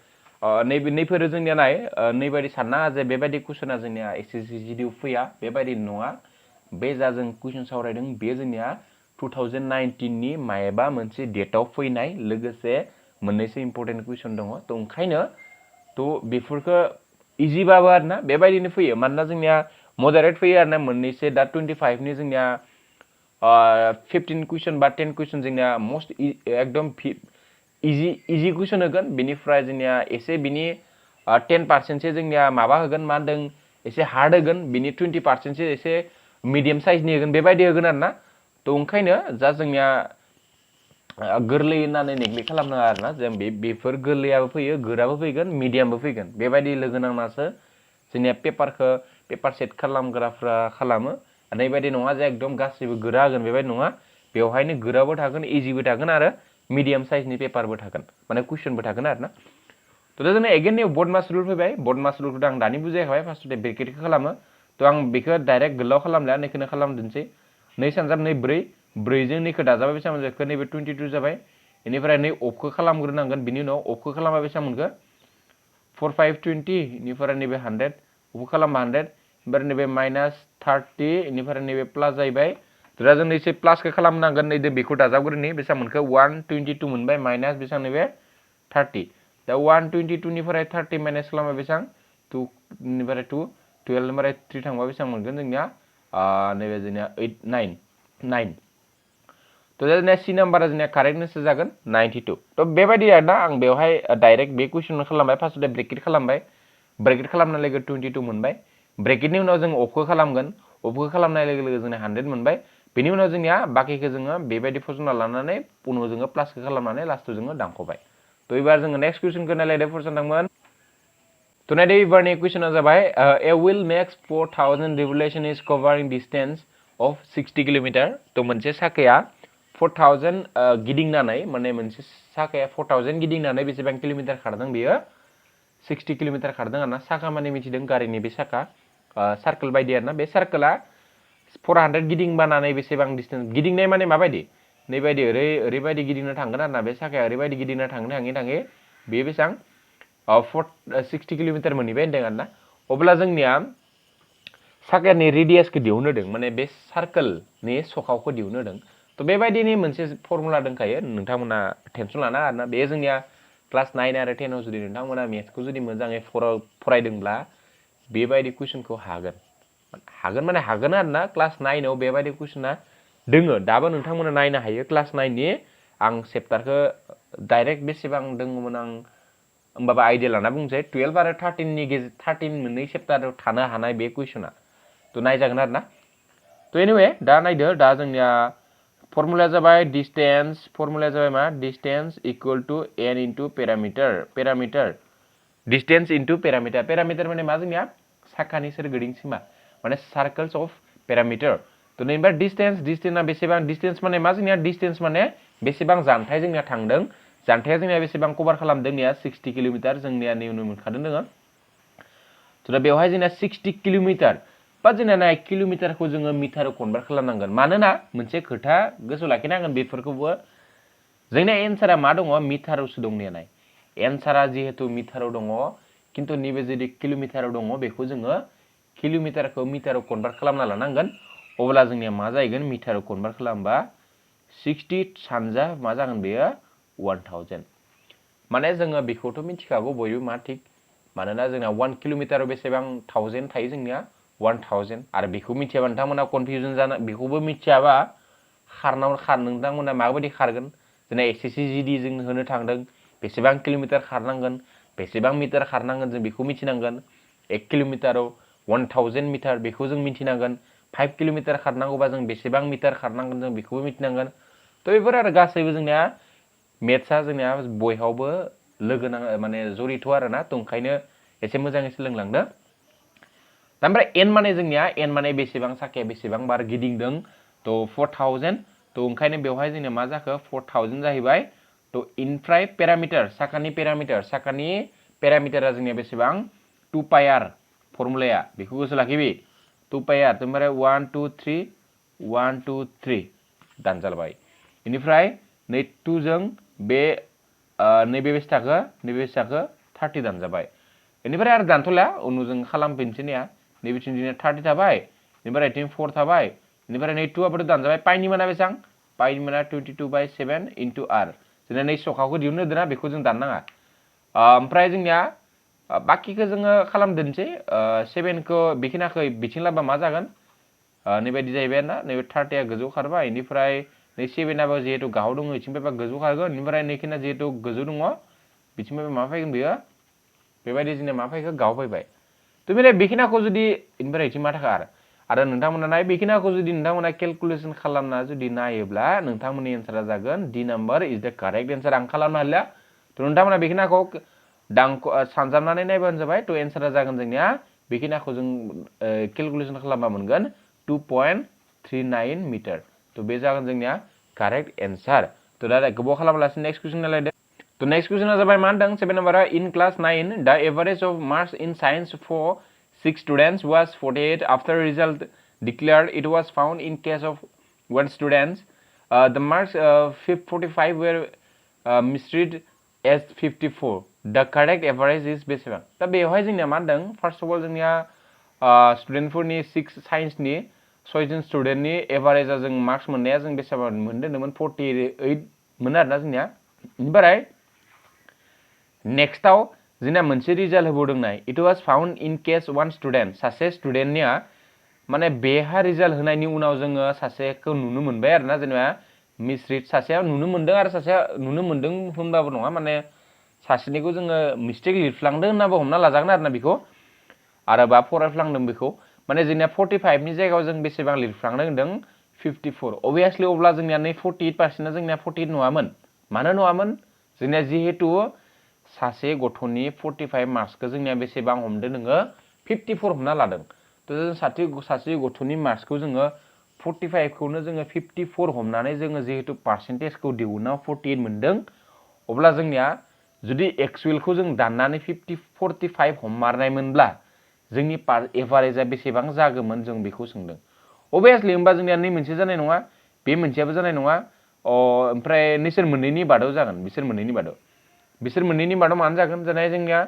नैफोरो जोंनिया नाय नैबायदि सानना जे बेबायदि कुइसना जोंनिया एसएससि जिडिआव फैया बेबायदि नङा बे जा जों कुइसन सावरायदों बे जोंनिया 2019 नि मायबा मोनसे डेटआव फैनाय लोगोसे मोननैसो इम्पोर्टेन्ट कुइसन दङ थ' ओंखायनो थ' बेफोरखौ इजिबाबो आरोना बेबायदिनो फैयो मानोना जोंनिया मदारेट फैयो आरोना मोननैसो दा 25 नि जोंनिया 15 कुइसन बा 10 कुइसन जोंनिया मस्ट एकदम इजि कुइसन होगोन बेनिफ्राय जोंनिया एसे बिनि 10% जोंनिया माबा होगोन मा होनदों एसे हार्ड होगोन बिनि 20% एसे मिडियाम साइजनि होगोन बेबायदि होगोन आरोना थ' ओंखायनो जा जोंनिया गोरलै होननानै नेग्लेक्ट खालामनाङा आरोना जों बेफोर गोरलैयाबो फैयो गोराबो फैगोन मिडियामबो फैगोन बेबायदि लोगो नांनासो जोंनिया पेपार सेट खालामग्राफ्रा खालामो नैबायदि नङा जे एकदम गासैबो गोरा होगोन बेबायदि नङा बेवहायनो गोराबो थागोन इजिबो थागोन आरो मिडियाम साइजनि पेपारबो थागोन माने कुइसनबो थागोन आरोना थ' दा जोंना एगेन नै बर्ड मास रुल फैबाय बर्ड मास रुलखौ आं दानि बुजायखाबाय फार्स्ट ब्रेकेटखौ खालामो थ' आं बेखौ डाइरेक्ट गोलाव खालामला नैखौनो खालामदोंसै 2 सानजाब 2 4 4 जों नैखौ दाजाबाय बेसेबां जाखो नैबे 22 जाबाय इनिफ्राय नै अफखौ खालामग्रोनांगोन बिनि उनाव अफखौ खालामबा बेसेबां मोनखो 4 5 20 इनिफ्राय नैबे 100 अफखौ खालामबा 100 इनिफ्राय नैबे -30 इनिफ्राय नैबे प्लास जाहैबाय दा जों एसे प्लासखौ खालामनांगोन नै बेखौ दाजाबग्रोनि बेसेबां मोनखो 122 मोनबाय माइनास बेसेबां नैबे 30 दा 122 निफ्राय 30 माइनास खालामबा बेसेबां 2 निफ्राय 2 12 निफ्राय 3 थांबा बेसेबां मोनगोन जोंनिया नैबे जोंनिया 8 9 तो जोंनिया सी नाम्बारा जोंनिया कारेक्ट आन्सार जागोन 92 तो बेबायदि आरोना आं बेवहाय डाइरेक्ट बे कुइसन खालामबाय फार्स्टआव ब्रेकेट खालामबाय ब्रेकेट खालामनाय लोगो 22 मोनबाय ब्रेकेटनि उनाव जों अफखौ खालामगोन अफखौ खालामनाय लोगो लोगो जोंना 100 मोनबाय बेनि उनाव जोंनिया बाकिखौ जोङो बेबायदि फर्मुला लानानै उनाव जोङो प्लासखौ खालामनानै लास्टआव जोङो दानख'बाय तो एबार जोङो नेक्स्ट कुइसनखौ नायलायदो फर्स्ट थांमोन तो नायदो एबारनि कुइसना जाबाय a wheel max 4000 revolution is covering distance of 60 kilometre तो मोनसे साखाया 4000 गिदिंनानै माने मोनसे साखाया 4000 गिदिंनानै बेसेबां किलोमीटर खारदों बेयो 60 किलोमीटर खारदों आरोना साखा माने मिथिदों गारिनि बे साखा सार्केल बायदि आरोना बे सार्केला 400 गिदिंबानानै बेसेबां डिस्टेंस गिदिंनाय माने माबायदि नैबायदि ओरैबायदि गिदिंनो थांगोन आरोना बे साखाया ओरैबायदि गिदिंनो थाङै बे बेसेबां 60 किलोमीटर मोनहैबाय होनदों आरोना अब्ला जोंनिया साखानि रेडियासखौ दिहुननो होदों माने बे सार्केलनि सखावखौ दिहुननो होदों तो बेबायदिनि मोनसे फर्मुला दंखायो नोंथांमोना टेनसन लाना आरोना बे जोंनिया क्लास 9 आरो 10 आव जुदि नोंथांमोना मेथ्सखौ जुदि मोजाङै फरायदोंब्ला बेबायदि कुइसनखौ हागोन माने हागोन आरोना क्लास 9 आव बेबायदि कुइसना दोङो दाबो नोंथांमोना नायनो हायो क्लास 9 नि आं चेप्टारखौ डाइरेक्ट बेसेबां दङमोन आं होमबाबो आइडिया लाना बुंसै 12 आरो 13 नि 13 मोननै चेप्टाराव थानो हानाय बे कुइसना तो नायजागोन आरोना तो एनिवे दा नायदो दा जोंनिया फर्मुलाया जाबाय distance equal to n into perimeter distance into perimeter माने मा जोंनिया साखानि सोरगिदिं सीमा माने सार्कल्स अफ पेरामिटार तो नैबा डिस्टेंसआ बेसेबां डिस्टेंस माने मा जोंनिया डिस्टेंस माने बेसेबां जानथाय जोंनिया थांदों जानथाया जोंनिया बेसेबां कभार खालामदों निया 60 किलोमीटर जोंनिया निउनो मोनखादों दोङो तो दा बेवहाय जोंना 60 किलोमीटर बा जोंना 9 किलोमीटरखौ जोङो मिटाराव कन्भार्ट खालामनांगोन मानोना मोनसे खोथा गोसोआव लाखिनांगोन बेफोरखौबो जोंना एन्सारा मा दङ मिटारावसो दं नाय एन्सारा जिहेतु मिटाराव दङ किन्तु नैबे जुदि किलोमीटराव दङ बेखौ जोङो किलोमीटरखौ मिटाराव कन्भार्ट खालामना लानांगोन अब्ला जोंनिया मा जाहैगोन मिटाराव कन्भार्ट खालामबा 60 सानजा मा जागोन बेयो 1000 माने जोङो बेखौथ' मिथिखागौ बयबो मा थिक मानोना जोंना 1 किलोमीटराव बेसेबां 1000 थायो जोंनिया 1000 आरो बेखौ मिथियाबा नोंथांमोना कनफ्यूजन जाना बेखौबो मिथियाबा नोंथांमोना माबायदि खारगोन जोंना एसएससी जीडी जों होनो थांदों बेसेबां किलोमीटर खारनांगोन बेसेबां मिटार खारनांगोन जों बेखौ मिथिनांगोन 1 किलोमीटराव 1000 मिटार बेखौ जों मिथिनांगोन 5 किलोमीटर खारनांगौबा जों बेसेबां मिटार खारनांगोन जों बेखौबो मिथिनांगोन तो बेफोर आरो गासैबो जोंनिया मेथ्सआ जोंनिया बयहावबो लोगो नाङा माने जरिथ आरोना तो ओंखायनो एसे मोजाङै सोलोंलांदो ओमफ्राय n माने जोंनिया n माने बेसेबां साखाया बेसेबां बार गिदिंदों तो 4000 तो ओंखायनो बेवहाय जोंनिया मा जाखो 4000 जाहैबाय तो इनफ्राय पेरामिटार साखानि पेरामिटारा जोंनिया बेसेबां 2 पाइ r फर्मुलाया बेखौ गोसो लाखिबि 2 पाइ r ओमफ्राय 1 2 3 1 2 3 दानजाबाय इनिफ्राय नै 2 जों बे नैबे बेसेबांखौ 30 दानजाबाय इनिफ्राय आरो दानथ'ला उनाव जों खालामफिनसै निया नैबेथिं जोंनिया 30 थाबाय इनिफ्राय 4 थाबाय इनिफ्राय नै 2 आबोथ' दानजाबाय पाइनि माना बेसेबां पाइनि माना 22/7 इनटू r जोंना नै सखाखौ दिहुननो होदोंना बेखौ जों दाननाङा ओमफ्राय जोंनिया बाकिखौ जोङो खालामदोनसै 7 खौ बेखिनाखौ बिथिं लाबा मा जागोन नैबायदि जाहैबाय ना नैबे 30 आ गोजौ खारबाय इनिफ्राय नै 7 आबो जिहेतु गाहाव दङ इथिं फैबा गोजौ खारगोन इनिफ्राय नैखिना जिहेतु गोजौ दङ बिथिं फैबा मा फैगोन बेयो बेबायदि जोंना मा फैखो गाहाव फैबाय तो बेले बेखिनाखौ जुदि इनिफ्राय इथिं मा थाखा आरो नोंथांमोना नाय बेखिनाखौ जुदि नोंथांमोना केलकुलेसन खालामना जुदि नायोब्ला नोंथांमोननि एन्सारा जागोन डी नाम्बार इज द कारेक्ट एन्सार आं खालामनो हालिया तो नोंथांमोना बेखिनाखौ सानजाबनानै नायबानो जाबाय तो एन्सारा जागोन जोंनिया बेखिनाखौ जों केलकुलेसन खालामबा मोनगोन 2.39 मिटार तो बे जागोन जोंनिया कारेक्ट एन्सार तो दा गोबाव खालामालासिनो नेक्स्ट कुइसन नायलायदो तो नेक्स्ट कुइसना जाबाय मा होनदों 7 नाम्बारा इन क्लास 9 द average of marks in science for 6 students was 48 after result declared it was found in case of one student the marks 45 were मिसरिड age 54 द कारेक्ट एभारेज इज बेसेबां दा बेवहाय जोंनिया मा होनदों फार्स्ट अफ अल जोंनिया स्टुडेन्टफोरनि 6 साइन्सनि 6 जन स्टुडेन्टनि एभारेजआ जों मार्क्स मोननाया जों बेसेबां मोनदोंमोन 48 मोन आरोना जोंनिया ओमफ्राय नेक्स्टआव जोंना मोनसे रिजाल्ट होबावदों नाय it was found in case one student सासे स्टुडेन्टनिया माने बेहा रिजाल्ट होनायनि उनाव जोङो सासेखौ नुनो मोनबाय आरोना जेनेबा मिसरिड सासेया नुनो मोनदों आरो सासेया नुनो मोनदों होनबाबो नङा माने सासेनिखौ जोङो मिस्टेक लिरफ्लांदों होननाबो हमना लाजागोन आरोना बेखौ आरो बा फरायफ्लांदों बेखौ माने जोंनिया 45 नि जायगायाव जों बेसेबां लिरफ्लांदों होनदों 54 अबियासलि अब्ला जोंनिया नै 48% जोंनिया 48 नङामोन मानो नङामोन जोंनिया जिहेतु सासे गथ'नि 45 मार्क्सखौ जोंनिया बेसेबां हमदों नोङो 54 हमना लादों तो जों सासे गथ'नि मार्क्सखौ जोङो 45 खौनो जोङो 54 हमनानै जोङो जिहेतु पार्सेन्टेजखौ दिहुननाव 48 मोनदों अब्ला जोंनिया जुदि एक्चुअलखौ जों दाननानै 45 हममारनायमोनब्ला जोंनि एभारेजआ बेसेबां जागौमोन जों बेखौ सोंदों अबियासलि होमबा जोंनिया नै मोनसे जानाय नङा बे मोनसेयाबो जानाय नङा ओमफ्राय नोंसोर मोननैनि बादाव जागोन बिसोर मोननैनि बादाव मानो जागोन जानाय जोंनिया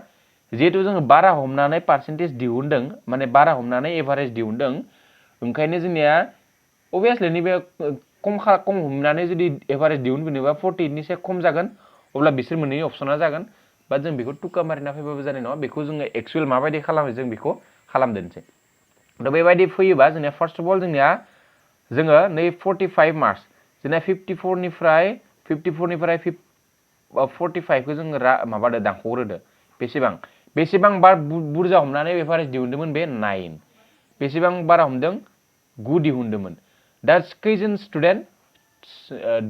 जिहेतु जोङो बारा हमनानै पार्सेन्टेज दिहुनदों माने बारा हमनानै एभारेज दिहुनदों ओंखायनो जोंनिया अबियासलि नैबे खम हमनानै जुदि एभारेज दिहुनफिनोबा 48 निसे खम जागोन अब्ला बिसोर मोननैनि अपसना जागोन बा जों बेखौ टुका मारिना फैबाबो जानाय नङा बेखौ जोङो एक्चुअल माबायदि खालामो जों बेखौ खालामदोंसै दा बेबायदि फैयोबा जोंनिया फार्स्ट अफ अल जोंनिया जोङो नै 45 मार्क्स जोंना 54 निफ्राय 45 खौ जोङो माबादो दानख'ग्रोदो बेसेबां बार बुरजा हमनानै एभारेज दिहुनदोंमोन बे 9 बेसेबां बारा हमदों 9 दिहुनदोंमोन दा खैजन स्टुडेन्ट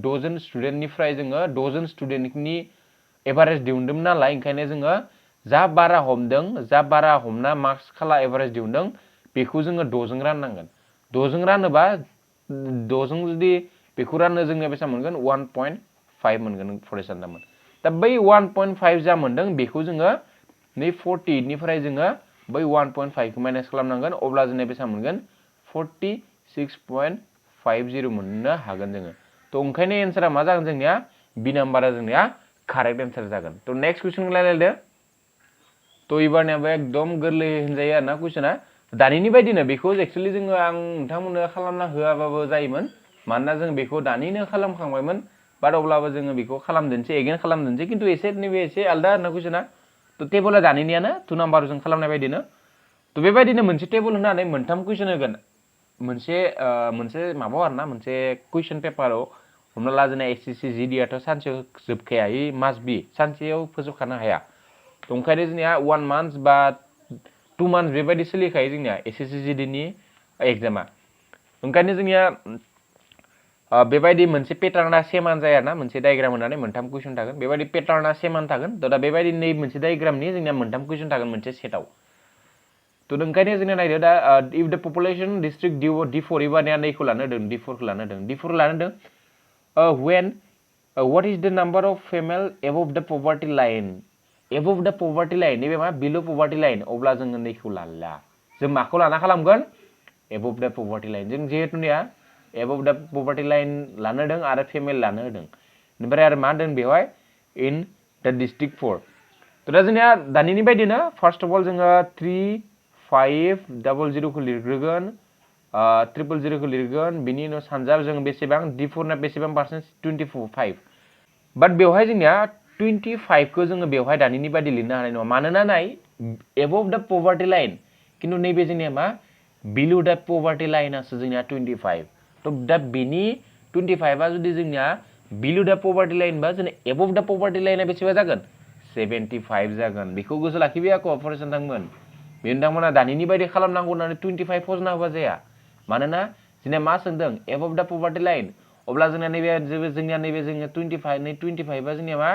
6 जन स्टुडेन्टनिफ्राय जोङो 6 जन स्टुडेन्टनि एभारेज दिहुनदोंमोन नालाय ओंखायनो जोङो जा बारा हमदों जा बारा हमना मार्क्स खाला एभारेज दिहुनदों बेखौ जोङो 6 जों राननांगोन 6 जों रानोबा 6 जों जुदि बेखौ राननो जोंनिया बेसेबां मोनगोन 1.5 मोनगोन फरायसानदामोन दा बै 1.5 जा मोनदों बेखौ जोङो नै 48 निफ्राय जोङो बै 1.5 खौ माइनास खालामनांगोन अब्ला जोंनिया बेसेबां मोनगोन 46.50 मोननो हागोन जोङो तो ओंखायनो एन्सारा मा जागोन जोंनिया बि नाम्बारा जोंनिया कारेक्ट एन्सार जागोन तो नेक्स्ट कुइसन रायलायदो तो एबारनियाबो एकदम गोरलै होनजायो आरोना कुइसना दानिनि बायदिनो बेखौ एक्चुअली जोङो आं नोंथांमोननो खालामना होआबाबो जायोमोन मानोना जों बेखौ दानिनो खालामखांबायमोन बाट अब्लाबो जोङो बेखौ खालामदोंसै एगेन खालामदोंसै खिन्थु एसे नैबे एसे आलदा आरोना कुइसना तो टेबोला दानिनियानो 2 नाम्बार जों खालामनाय बायदिनो तो बेबायदिनो मोनसे टेबोल होनानै मोनथाम कुइसन होगोन मोनसे माबाव आरोना मोनसे कुइसन पेपाराव हमना ला जोंना एसएससी जीडी आथ' सानसेयाव जोबखाया इ मास्ट बी सानसेयाव फोजोबखानो हाया ओंखायनो जोंनिया 1 मान्थ बा 2 मान्थ बेबायदि सोलिखायो जोंनिया एसएससी जीडी नि एग्जामा ओंखायनो जोंनिया बेबायदि मोनसे पेटार्ना सेमान जाया ना मोनसे डायग्राम होनानै मोनथाम कुइसन थागोन बेबायदि पेटार्ना सेमान थागोन दा बेबायदि नै मोनसे डायग्रामनि जोंनिया मोनथाम कुइसन थागोन मोनसे सेटआव तो ओंखायनो जोंनिया नायदो दा इफ द पपुलेशन डिस्ट्रिक्ट D4 एबारनिया नैखौ लानो होदों D4 खौ लानो होदों when what is the number of female above the poverty line नैबे मा below poverty line अब्ला जोङो नैखौ लाला जों माखौ लाना खालामगोन above the poverty line जों जिहेतुनिया above the poverty line लानो होदों आरो female लानो होदों ओमफ्राय आरो मा होदों बेवहाय in the district 4 तो दा जोंनिया दानिनि बायदिनो फार्स्ट अफ अल जोङो 3500 खौ लिरग्रोगोन 000 खौ लिरगोन बिनि उनाव सानजाब जों बेसेबां D4 ना बेसेबां पार्सेन्ट 25 बाट बेवहाय जोंनिया 25 खौ जोङो बेवहाय दानिनि बायदि लिरनो हानाय नङा मानोना नाय above the poverty line किन्तु नैबे जोंनिया मा below the poverty line आसो जोंनिया 25 तो दा बेनि 25 आ जुदि जोंनिया below the poverty line बा जोंना above the poverty line आ बेसेबां जागोन 75 जागोन बेखौ गोसो लाखिबाय आको फरायसानदांमोन बे नोंथांमोना दानिनि बायदि खालामनांगौ होननानै 25 फजना होबा जाया मानोना जोंना मा सोंदों above the poverty line अब्ला जोंना नैबे जोंनिया 25 बा जोंनिया मा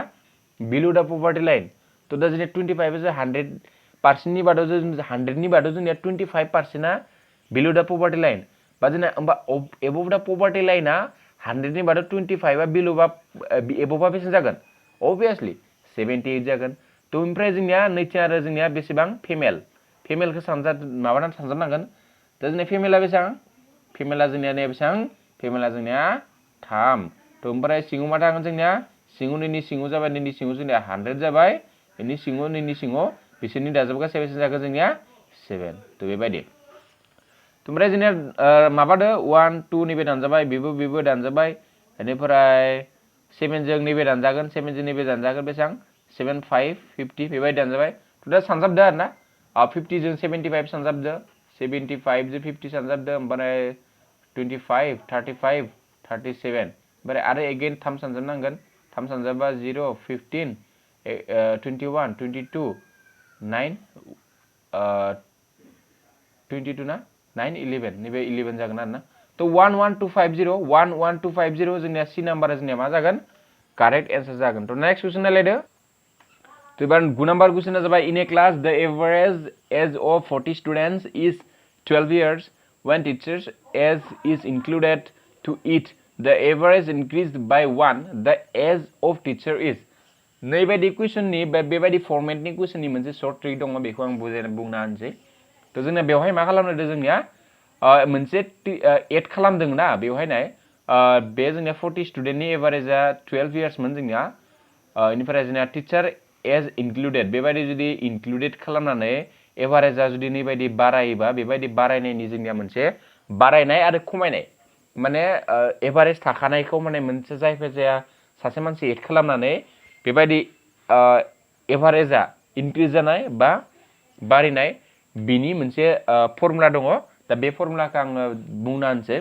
below the poverty line तो दा जोंनिया 25 जो 100% नि बादाव 100 नि बादाव जोंनिया 25% आ below the poverty line बा जोंना होमबा above the poverty line आ 100 नि बादाव 25 आ below बा above आ बेसेबां जागोन obviously 78 जागोन तो ओमफ्राय जोंनिया नैथिं आरो जोंनिया बेसेबां फेमेलखौ माबानानै सानजाबनांगोन दा जोंनिया फेमेला बेसेबां फेमेला जोंनिया बेसेबां फेमेला जोंनिया 3 तो ओमफ्राय सिङाव मा थागोन जोंनिया सिङाव नैनि सिङाव जाबाय नैनि सिङाव जोंनिया 100 जाबाय बेनि सिङाव नैनि सिङाव बिसोरनि दाजाबगा 7 जागोन जोंनिया 7 तो बेबायदि ओमफ्राय जोंनिया माबादो 1 2 नैबे दानजाबाय बेबो दानजाबाय बेनिफ्राय 7 जों नैबे दानजागोन 7 जों नैबे दानजागोन बेसां 7 5 50 बेबायदि दानजाबाय तो दा सानजाबदो आरोना 50 जों 75 सानजाबदो 75 जों 50 सानजाबदो ओमफ्राय 25 35 37 ओमफ्राय आरो अगेन 3 सानजाबनांगोन 3 सानजाबा 0 15 21 22 9 22 ना 9 11 नैबे 11 जागोन आरोना तो 11250 11250 जोंनिया सी नाम्बारा जोंनिया मा जागोन करेक्ट आंसर जागोन तो नेक्स्ट क्वेश्चन नायलायदो तो एबार 2 नाम्बार क्वेश्चना जाबाय in a class the average age of 40 students is 12 years when teachers age is included to it the average increased by 1 the age of teacher is नैबायदि क्वेश्चननि बेबायदि फर्मेटनि क्वेश्चननि मोनसे short trick दङ बेखौ आं बुंना होनसै तो जोंना बेवहाय मा खालामदों जोंनिया मोनसे एड खालामदों ना बेवहाय नाय बे जोंनिया 40 स्टुडेन्टनि एभारेजआ 12 years मोन जोंनिया इनिफ्राय जोंनिया टीचार एज इनक्लुडेड बेबायदि जुदि इनक्लुडेड खालामनानै एभारेजआ जुदि नैबायदि बारायोबा बेबायदि बारायनायनि जोंनिया मोनसे बारायनाय आरो खमायनाय माने एभारेज थाखानायखौ माने मोनसे जायखिजाया सासे मानसि एड खालामनानै बेबायदि एभारेजआ इनक्रिज जानाय बा बारायनाय बिनि मोनसे फर्मुला दङ दा बे फर्मुलाखौ आङो बुंना होनसै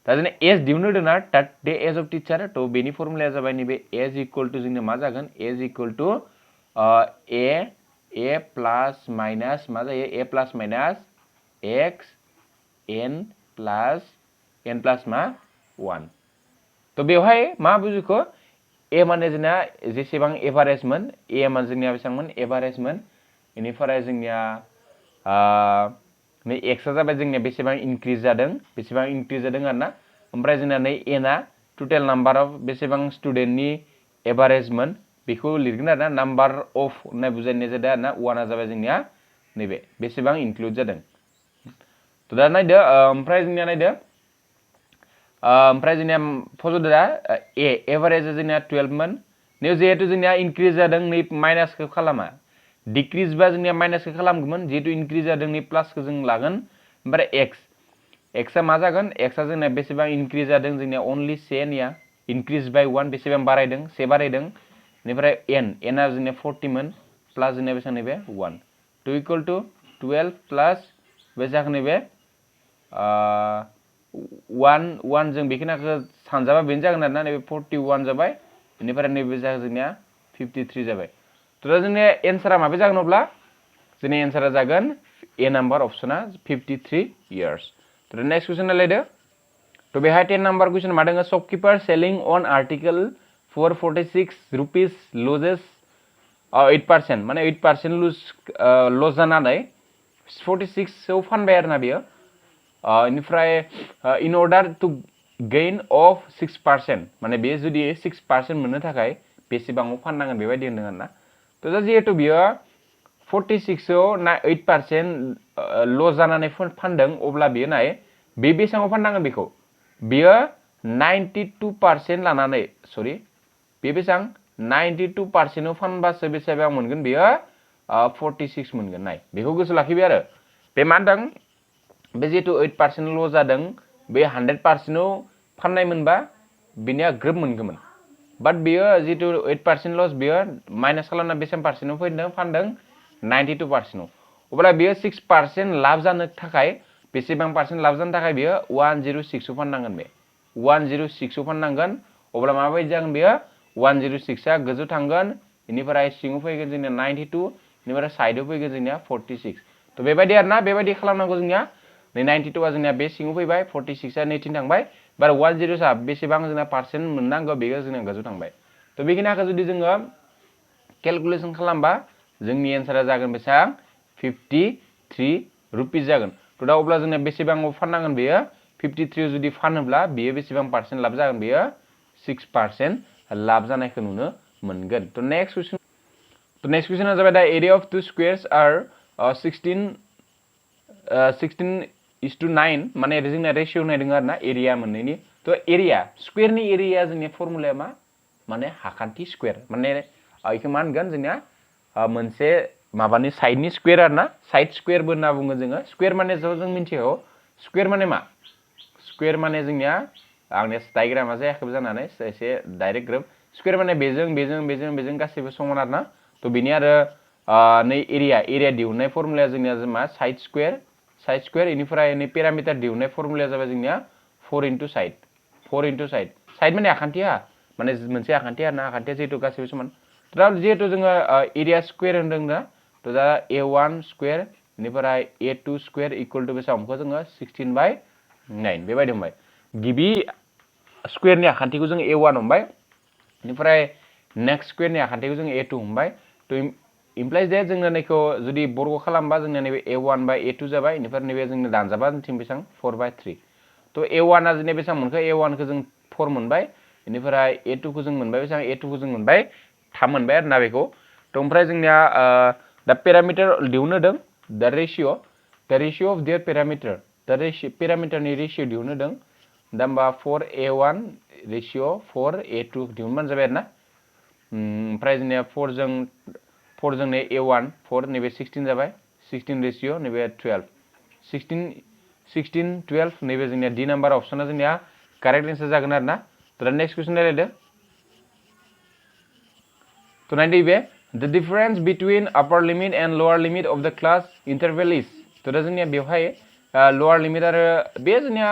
दा जोंना एज दिहुननो होदों ना that the age of teacher तो बेनि फर्मुलाया जाबाय नैबे एज इक्वल टू जोंना मा जागोन age equal to A plus minus मा जायो A plus minus X N plus मा 1 तो बेवहाय मा बुजिखो ए माने जोंना जेसेबां एभारेजमोन ए माने जोंनिया बेसेबांमोन एभारेजमोन इनिफ्राय जोंनिया नै एक्सआ जाबाय जोंनिया बेसेबां इनक्रिज जादों आरोना ओमफ्राय जोंना नै एनआ टोटल नाम्बार अफ बेसेबां स्टुडेन्टनि एभारेजमोन बेखौ लिरगोन आरोना नाम्बार अफ होननाय बुजायनाय जादों आरोना 1आ जाबाय जोंनिया नैबे बेसेबां इनक्लुड जादों तो दा नायदो ओमफ्राय जोंनिया नायदो ओमफ्राय जोंनिया फज'दो दा एभारेजआ जोंनिया 12 मोन नै जिहेतु जोंनिया इनक्रिज जादों नै माइनासखौ खालामा डिक्रिज बा जोंनिया माइनासखौ खालामगोन जिहेतु इनक्रिज जादों नै प्लासखौ जों लागोन ओमफ्राय एक्सआ मा जागोन एक्सआ जोंना बेसेबां इनक्रिज जादों जोंनिया अनलि से निया इनक्रिज बाय 1 बेसेबां बारायदों से बारायदों बेनिफ्राय एनआ जोंनिया 40 मोन प्लास जोंनिया बेसेबां नैबे 1 2 इक्वल टू 12 प्लास बेसेबां नैबे 1 जों बेखिनिखौ सानजाबा बेनो जागोन आरोना नैबे 41 जाबाय बेनिफ्राय नैबे जागोन जोंनिया 53 जाबाय तो दा जोंनिया एन्सारा माबे जागोन अब्ला जोंनि एन्सारा जागोन ए नाम्बार अपसना 53 years तो नेक्स्ट क्वेश्चन नायलायदो तो बेहाय 10 नाम्बार क्वेश्चन मा दङ shopkeeper selling on article for 46 rupees loses 8% माने 8% लस जानानै 46 आव फानबाय आरोना बेयो इनिफ्राय इन अर्डार टू गेइन ऑफ 6% माने बे जुदि 6% मोननो थाखाय बेसेबाङाव फाननांगोन बेबायदि होनदों आरोना तो दा जिहेतु बियो 46 आव 8% लस जानानै फानदों अब्ला बियो नाय बे बेसेबाङाव फाननांगोन बेखौ बियो 92% लानानै सरि बे बेसेबां 92% आव फानबासो बेसेबां मोनगोन बियो 46 मोनगोन नाय बेखौ गोसो लाखिबाय आरो बे मा होनदों बे जिहेतु 8% लस जादों बे 100% आव फाननाय मोनबा बिनिया ग्रोब मोनगौमोन बाट बियो जिहेतु 8% लस बियो माइनास खालामना बेसेबां पार्सेन्टआव फैदों फानदों 92% आव अब्ला बियो 6% लाब जानो थाखाय बेसेबां पार्सेन्ट लाब जानो थाखाय बियो 106 आव फाननांगोन बे 106 आव फाननांगोन अब्ला माबायदि जागोन बियो 106 आ गोजौ थांगोन बेनिफ्राय सिङाव फैगोन जोंनिया 92 बेनिफ्राय साइडआव फैगोन जोंनिया 46 तो बेबायदि आरोना बेबायदि खालामनांगौ जोंनिया नै 92 आ जोंनिया बे सिङाव फैबाय 46 आ नैथिं थांबाय बार 10 आ बेसेबां जोंना पार्सेन्ट मोननांगौ बेयो जोंना गोजौ थांबाय तो बेखिनिखौ जुदि जोङो केलकुलेसन खालामबा जोंनि एन्सारा जागोन बेसेबां 53 रुपिस जागोन तो दा अब्ला जोंना बेसेबाङाव फाननांगोन बेयो 53 जुदि फानोब्ला बेयो बेसेबां पार्सेन्ट लाब जागोन बेयो 6% लाब जानायखौ नुनो मोनगोन तो नेक्स्ट क्वेश्चना जाबाय दा एरिया अफ टू स्क्वायर्स आर 16:9 माने जोंना रेशियो नायदों आरोना एरिया मोननैनि तो एरिया स्क्वायरनि एरिया जोंनि फर्मुलाया मा माने हाखान्थि स्क्वायर माने इखो मा होनगोन जोंनिया मोनसे माबानि साइडनि स्क्वायर आरोना साइड स्क्वायरबो होनना बुङो जोङो स्क्वायर माने जों मिथियो स्क्वायर माने मा स्क्वायर माने जोंनिया आंनिया डायग्रामा जायाखैबो जानानै एसे डाइरेक्ट ग्रोब स्क्वायर माने बेजों गासैबो समान आरोना तो बेनि आरो नै एरिया दिहुननाय फर्मुलाया जोंनिया मा साइड स्क्वायर इनिफ्राय नै पेरामिटार दिहुननाय फर्मुलाया जाबाय जोंनिया 4 इनटु साइड साइड माने आखान्थिया माने मोनसे आखान्थि आरोना आखान्थिया जिहेतु गासैबो समान दा जिहेतु जोङो एरिया स्क्वायर होनदों ना तो दा a1 स्क्वायर इनिफ्राय a2 स्क्वायर इक्वल टु बेसेबां हमखो जोङो 16/9 बेबायदि हमबाय गिबि स्क्वायरनि आखान्थिखौ जों a1 हमबाय इनिफ्राय नेक्स्ट स्क्वायरनि आखान्थिखौ जों a2 हमबाय तो इमप्लाइज दैट जोंनो नैखौ जुदि बर्ग खालामबा जोंना नैबे a1 बाय a2 जाबाय इनिफ्राय नैबे जोंनो दानजाबा जोंथिं बेसेबां 4/3 तो a1 आ जोंना बेसेबां मोनखो a1 खौ जों 4 मोनबाय इनिफ्राय a2 खौ जों मोनबाय बेसेबां a2 खौ जों मोनबाय 3 मोनबाय आरोना बेखौ तो ओमफ्राय जोंनिया दा पेरामिटार दिहुननो होदों दा रेशियो अफ देयर पेरामिटार दा पेरामिटारनि रेशियो दिहुननो होदों दा होमबा 4a1 रेशियो 4a2 दिहुनबानो जाबाय आरोना ओमफ्राय जोंनिया 4 जों नै a1 4 नैबे 16 जाबाय 16 रेशियो नैबे 12 16 12 नैबे जोंनिया डी नाम्बार अपसना जोंनिया कारेक्ट एन्सार जागोन आरोना तो दा नेक्स्ट क्वेश्चन नायलायदो तो नायदो बे the difference between upper limit and lower limit of the class interval is तो दा जोंनिया बेवहाय lower limit आरो बे जोंनिया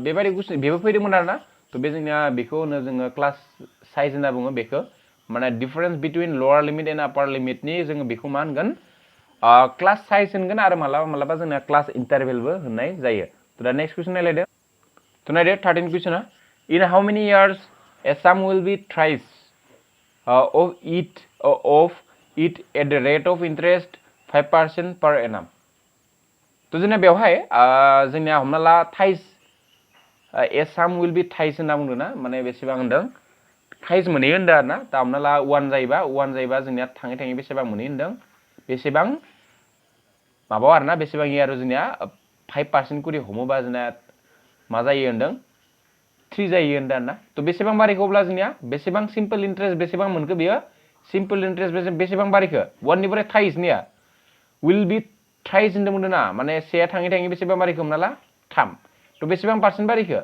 बेबायदि कुइसन बेबो फैदोंमोन आरोना तो बे जोंनिया बेखौ होनो जोङो क्लास साइज होनना बुङो बेखौ माने difference between lower limit and अपार लिमिट नि जोङो बेखौ मा होनगोन क्लास साइज होनगोन आरो मालाबा जोंना क्लास इंटरवलबो होननाय जायो तो दा नेक्स्ट क्वेश्चन नायलायदो तो नायदो 13 क्वेश्चना इन हाउ मेनी इयर्स ए सम will be thrice of it at the rate of interest 5% per annum तो जोंना बेवहाय जोंनिया हमना ला थाइस ए सम विल बी थाइस होनना बुंदों ना माने बेसेबां होनदों थाइस मोनहैयो होनदों आरोना दा हमना ला 1 जायोबा जोंनिया थाङै बेसेबां मोनहैयो होनदों बेसेबां माबाव आरोना बेसेबां इयार जोंनिया 5% करि हमोबा जोंना मा जायो होनदों 3 जायो होनदों आरोना तो बेसेबां बारायखौ अब्ला जोंनिया बेसेबां सिम्पल इंटरेस्ट बेसेबां मोनखो बेयो सिम्पल इंटरेस्ट बेसेबां बारायखो 1 निफ्राय थाइसनिया विल बी थ्राइस होनदोंमोन ना माने से थाङै बेसेबां बारायखो हमना ला 3 तो बेसेबां पार्सेन्ट बारायखो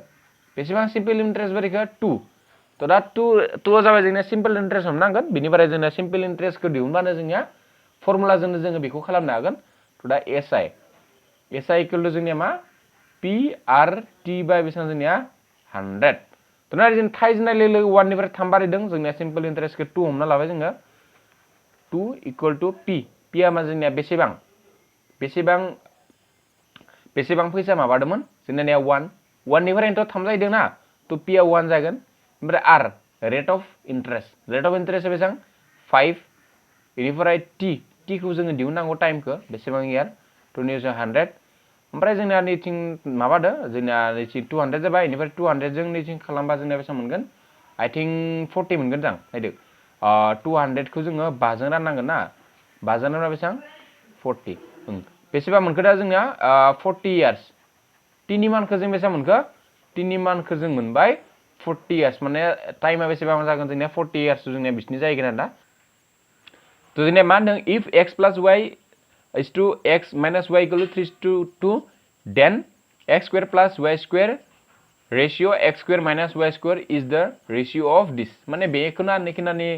बेसेबां सिम्पल इंटरेस्ट बारायखो 2 तो दा 2 जाबाय जोंना सिम्पल इंटरेस्ट हमनांगोन बिनिफ्राय जोंना सिम्पल इंटरेस्टखौ दिहुनबानो जोंनिया फर्मुलाजोंनो जोङो बेखौ खालामनो हागोन तो दा एसआई इक्वल टु जोंनिया मा पी आर टी बाय बेसेबां जोंनिया 100 तो ना जों थाइस नाय लोगो 1 निफ्राय 3 बारायदों जोंनिया सिम्पल इंटरेस्टखौ 2 हमना लाबाय जोङो 2 इक्वल टु पी आ मा जोंनिया बेसेबां फैसा माबादोंमोन जोंनिया 1 निफ्रायथ' 3 जाहैदों ना तो पी आ 1 जागोन ओमफ्राय आर रेट अफ इंटरेस्ट बेसेबां 5 इनिफ्राय टी खौ जोङो दिहुननांगौ टाइमखौ बेसेबां इयार तो निउजों 100 ओमफ्राय जोंना नैथिं माबादो जोंना नैथिं 200 जाबाय इनिफ्राय 200 जों नैथिं खालामबा जोंना बेसेबां मोनगोन आई थिंक 40 मोनगोन जां नायदो 200 खौ जोङो 5 जों राननांगोन ना 5 जों रानबा बेसेबां 40 बेसेबां मोनखो दा जोंना 40 इयार्स टिनि मानखौ जों बेसेबां मोनखो टिनि मानखौ जों मोनबाय 40 इयार्स माने टाइमा बेसेबां जागोन जोंनिया 40 इयार्स जोंनिया बिसिनि जाहैगोन आरोना तो जोंनिया मा होनदों if x plus y is to x minus y equal to 3 to 2 then x square plus y square ratio x square minus y square is the ratio of this माने बेखौना नेखिनानि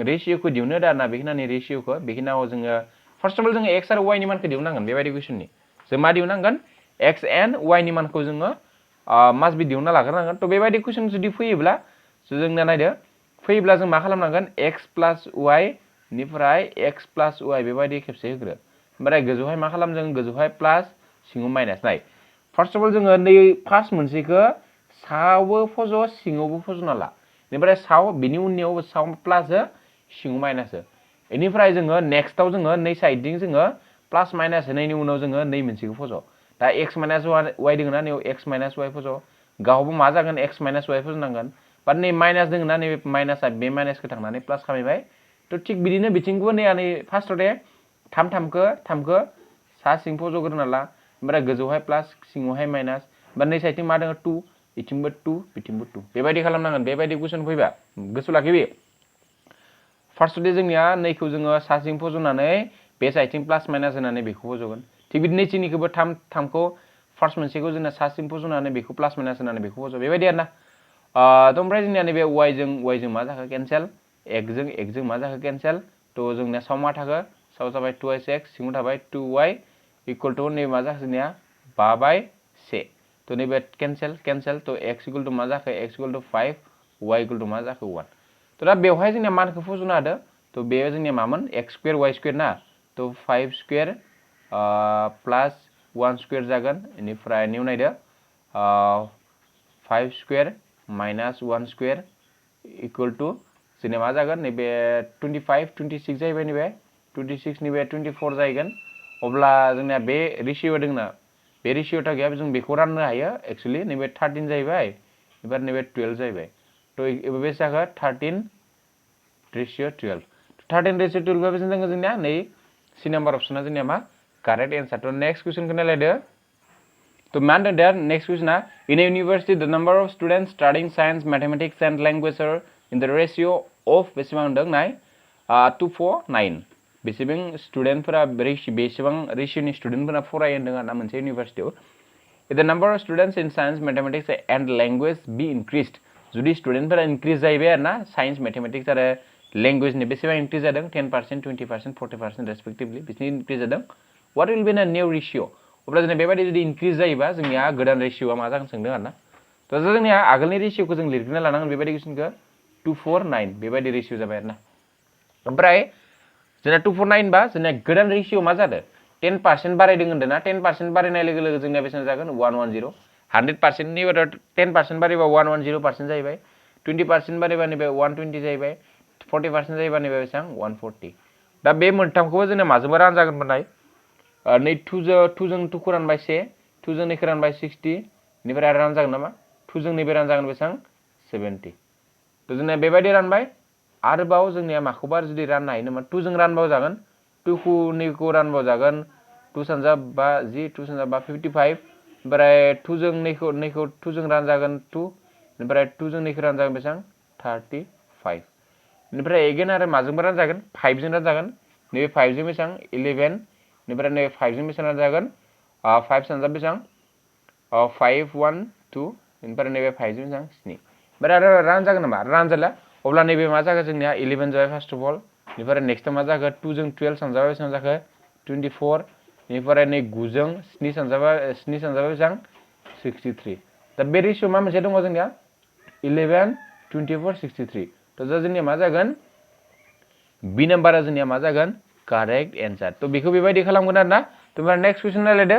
रेशियोखौ दिहुननो दाना बेखिनानि रेशियोखौ बेखिनाव जोङो फर्स्ट अफ अल जोङो x आरो y नि मानखौ दिहुननांगोन बेबायदि क्वेश्चननि जों मा दिहुननांगोन x and y नि मानखौ जोङो मास्ट बि दिहुनना लाग्रोनांगोन तो बेबायदि क्वेश्चन जुदि फैयोब्ला जोंना नायदो फैयोब्ला जों मा खालामनांगोन x plus y निफ्राय x plus y बेबायदि खेबसे होग्रो ओमफ्राय गोजौहाय मा खालामदों गोजौहाय प्लास सिङाव माइनास नाय फर्स्ट अफ अल जोङो नै फार्स्ट मोनसेखौ सायावबो फज' सिङावबो फज'ना ला बेनिफ्राय सायाव बिनि उननियाव सायाव प्लास हो सिङाव माइनास हो बेनिफ्राय जोङो नेक्स्टआव जोङो नै साइडजों जोङो प्लास माइनास होनायनि उनाव जोङो नै मोनसेखौ फज' दा x माइनास y दोङो ना नैयाव x माइनास y फज' गावबो मा जागोन x माइनास y फज'नांगोन बाट नै माइनास दोङो ना नैबे माइनासआ बे माइनासखौ थांनानै प्लास खालामबाय तो थिग बिदिनो बिथिंबो नै आनै फार्स्टआव दे 3खौ सा सिं फज'ग्रोना ला ओमफ्राय गोजौहाय प्लास सिङावहाय माइनास बा नै साइडथिं मा दङ 2 इथिंबो 2 बिथिंबो 2 बेबायदि खालामनांगोन बेबायदि कुइसन फैबा गोसोआव लाखिबि फार्स्टआव दे जोंनिया नैखौ जोङो सासिं फज'नानै बे साइडथिं प्लास माइनास होनानै बेखौ फज'गोन थिग बिदिनो नैथिनिखौबो 3खौ फार्स्ट मोनसेखौ जोंना सासिं फज'नानै बेखौ प्लास माइनास होनानै बेखौ फज' बेबायदि आरोना थ' ओमफ्राय जोंनिया नैबे वाइजों मा जाखो केन्सेल एक्सजों मा जाखो केन्सेल थ' जोंनिया साव मा थाखो साव जाबाय 2x सिङाव थाबाय 2y इकुवेल टु नैबे मा जाखो जोंनिया 5/1 थ' नैबे केन्सेल थ' x इकुवेल टु मा जाखो x equal to 5 y equal to मा जाखो 1 थ' दा बेवहाय जोंनिया मानखौ फज'नो हादों थ' बेयो जोंनिया मामोन x स्क्वायर y स्क्वायर ना थ' 5 स्क्वायर प्लास 1 स्क्वायर जागोन बेनिफ्राय निउ नायदो 5 square minus 1 square equal to जोंनिया मा जागोन नैबे 25 26 जाहैबाय नैबे 26 नैबे 24 जाहैगोन अब्ला जोंनिया बे रेशियो दंना बे रेशियोटा गैया जों बेखौ राननो हायो एक्चुअली नैबे 13 जाहैबाय एबार नैबे 12 जाहैबाय थ' बे जागोन 13 रेशियो 12 13 रेशियो 12 बाबो जोङो जोंनिया नै सी नाम्बार अपशना जोंनिया मा करेक्ट एन्सार थ' नेक्स्ट कुइसनखौ नायलायदो तो man there next question in a university the number of students studying science mathematics and language are in the ratio of बेसेबां होनदों नाय 2:9 बेसेबां स्टुडेन्टफोरा बेसेबां रेशियोनि स्टुडेन्टफोरा फरायो होनदों आरोना मोनसे इउनिभारसिटियाव if the number of students in science mathematics and language be increased जुदि स्टुडेन्टफोरा इनक्रिज जाहैबाय आरोना साइन्स मेथमेटिक्स आरो लेंगुवेजनि बेसेबां इनक्रिज जादों 10% 20% 40% रेसपेक्टिभलि बिसोरनि इनक्रिज जादों what will be a new ratio अब्ला जोंना बेबायदि जुदि इनक्रिज जायोबा जोंनिया गोदान रेशियोआ मा जागोन सोंदों आरोना थ' जोंनिया आगोलनि रेशियोखौ जों लिरग्रोना लानांगोन बेबायदि कुइसनखौ 2:9 बेबायदि रेशियो जाबाय आरोना ओमफ्राय जोंना 2:9 बा जोंना गोदान रेशियो मा जादों 10% बारायदों होनदों ना 10% बारायनाय लोगो लोगो जोंनिया बेसेबां जागोन 110 100% नि बाराव 10% बारायबा 110% जाहैबाय 20% बारायबा नैबे 120 जाहैबाय 40% जाहैबा नैबे बेसेबां 140 दा बे मोनथामखौबो जोंना माजोंबा रानजागोन मोननाय नै 2 खौ रानबाय 1 2 जों नैखौ रानबाय 60 निफ्राय आरो रानजागोन नामा 2 जों नैबे रानजागोन बेसेबां 70 थ' जोंनिया बेबायदि रानबाय आरोबाव जोंनिया माखौबा जुदि राननो हायो नामा 2 जों रानबाव जागोन 2 खौ नैखौ रानबाव जागोन 2 सानजा 5 10 2 सानजा 5 55 ओमफ्राय 2 जों नैखौ 2 जों रानजागोन 2 ओमफ्राय 2 जों नैखौ रानजागोन बेसेबां 35 बेनिफ्राय एगेन आरो माजोंबा रानजागोन 5 जों रानजागोन नैबे 5 जों बेसेबां 11 निफ्राय नै 5 जों बेसेबां जागोन 5 सानजा बेसेबां 5 1 2 निफ्राय नैबे 5 जों बेसेबां 7 ओमफ्राय आरो रानजागोन नामा रानजाला अब्ला नैबे मा जागोन जोंनिया 11 जाबाय फार्स्ट अफ अल निफ्राय नेक्स्टआव मा जागोन 2 जों 12 सानजाबा बेसेबां जाखो 24 निफ्राय नै 9 जों 7 सानजाबा बेसेबां 63 दा बे रेशियो मा मोनसे दङ जोंनिया 11 24 63 थ' जोंनिया मा जागोन बि नाम्बारा जोंनिया मा जागोन करेक्ट एन्सार थ' बेखौ बेबायदि खालामगोन आरोना थ' ओमफ्राय नेक्स्ट कुइसन नायलायदो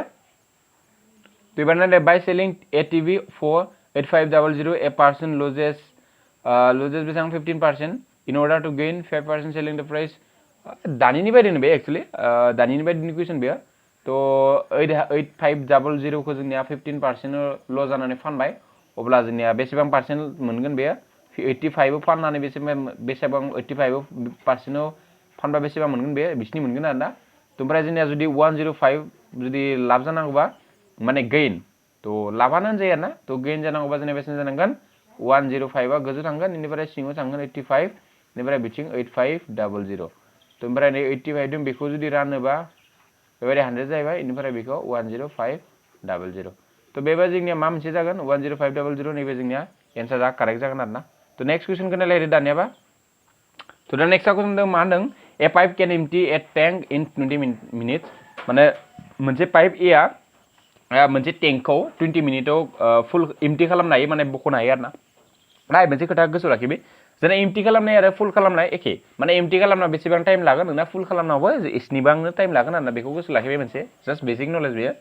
थ' एबार नायदो बाय सेलिं ए टिभि फर 8500 ए पार्सन लजेस बेसेबां 15% इन अर्डार टु गेइन 5% सेलिं द प्राइस दानिनि बायदिनो बे एक्चुअली दानिनि बायदिनि कुइसन बेयो थ' 8500 खौ जोंनिया 15% ल' जानानै फानबाय अब्ला जोंनिया बेसेबां पार्सेन्ट मोनगोन बेयो 85 फाननानै बेसेबां 85% फानबा बेसेबां मोनगोन बे बिसिनि मोनगोन आरोना ओमफ्राय जोंनिया जुदि 105 जुदि लाब जानांगौबा माने गेइन थ' लाबानो होनजायो आरोना थ' गेइन जानांगौबा जोंनिया बेसेबां जानांगोन 105 आ गोजौ थांगोन बेनिफ्राय सिङाव थांगोन 85 बेनिफ्राय बिथिं 8500 थ' ओमफ्राय नै 85 दं बेखौ जुदि रानोबा बेबायदि 100 जाहैबाय बेनिफ्राय बेखौ 10500 थ' बेबायदि जोंनिया मा मोनसे जागोन 10500 नैबे जोंनिया एन्सारा कारेक्ट जागोन आरोना थ' नेक्स्ट कुइसनखौ नायलायदो दानियाबा थ' दा नेक्स्ट कुइसन मा होनदों a pipe can empty a tank in 20 minutes माने मोनसे पाइप ए आ मोनसे टेंकखौ 20 मिनिटाव फुल एम्प्टी खालामनो हायो माने बख'नो हायो आरोना नाय मोनसे खोथा गोसोआव लाखिबि जोंना एम्प्टी खालामनाय आरो फुल खालामनाय एखे माने एम्प्टी खालामना बेसेबां टाइम लागोन नोंना फुल खालामनायावबो इसिबांनो टाइम लागोन आरोना बेखौ गोसोआव लाखिबाय मोनसे जास्ट बेसिक नलेज बेयो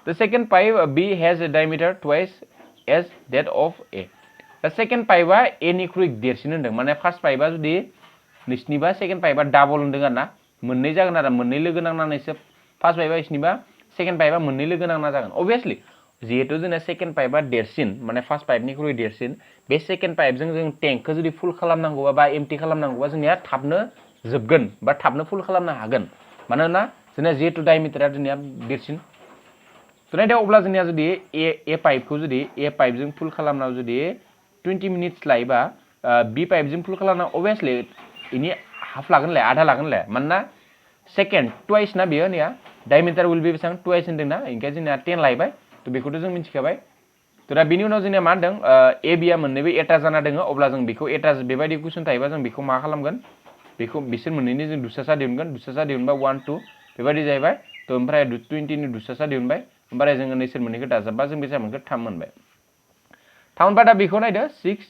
the second pipe B has a diameter twice as that of a the second पाइपआ ए निख्रुइ देरसिन होनदों माने फार्स्ट पाइपआ जुदि नोंसिनिबा सेकेन्ड पाइपआ डाबल होनदों आरोना मोननै जागोन आरो मोननै लोगो नांनानैसो फार्स्ट पाइपआ इसिनिबा सेकेन्ड पाइपआ मोननै लोगो नांना जागोन अबवियासलि जिहेतु जोंना सेकेन्ड पाइपआ देरसिन माने फार्स्ट पाइपनिख्रुइ देरसिन बे सेकेन्ड पाइपजों जों टेंकखौ जुदि फुल खालामनांगौबा बा एम्प्टी खालामनांगौबा जोंनिया थाबनो जोबगोन बा थाबनो फुल खालामनो हागोन मानोना जोंना जिहेतु डायमिटारा जोंनिया देरसिन तो नायदो अब्ला जोंनिया जुदि ए पाइपखौ जुदि ए पाइपजों फुल खालामनायाव जुदि 20 मिनिट्स लायोबा बी पाइपजों फुल खालामना अबियसलि इनि हाफ लागोनलाय आधा लागोनलाय मानोना सेकेन्ड ट्वाइस ना बेयो निया डायमीटर विल बी बेसेबां ट्वाइस होनदोंना ओंखाय जोंनिया 10 लायबाय तो बेखौथ' जों मिथिखाबाय तो दा बिनि उनाव जोंनिया मा होनदों ए बिया मोननैबो एटा जाना दङ अब्ला जों बेखौ एटा बेबायदि कुइसन थायोबा जों बेखौ मा खालामगोन बेखौ बिसोर मोननैनि जों दुसासा दिहुनगोन दुसासा दिहुनबा 1 2 बेबायदि जाहैबाय तो ओमफ्राय 20 नि दुसासा दिहुनबाय ओमफ्राय जोङो नैसोर मोननैखौ दाजाबबा जों बेसेबां मोनखो 3 मोनबाय थामबा दा बेखौ नायदो 6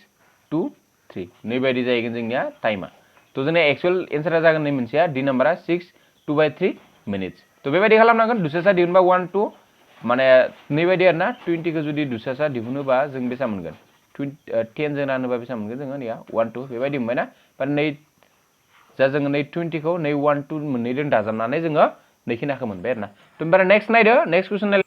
2 3 नैबायदि जाहैगोन जोंनिया टाइमा तो जोंना एक्चुअल एन्सारा जागोन नै मोनसेया डी नाम्बारा 6 2/3 मिनिट्स तो बेबायदि खालामनांगोन दुसासा दिहुनबा 1 2 माने नैबायदि आरोना 20 खौ जुदि दुसासा दिहुनोबा जों बेसेबां मोनगोन 10 जों रानोबा बेसेबां मोनगोन जोङो नैया 1 2 बेबायदि मोनबायना बा नै जा जोङो नै 20 खौ नै 1 2 मोननैजों दाजाबनानै जोङो नैखिनाखौ मोनबाय आरोना तो ओमफ्राय नेक्स्ट नायदो नेक्स्ट क्वेश्चन नाय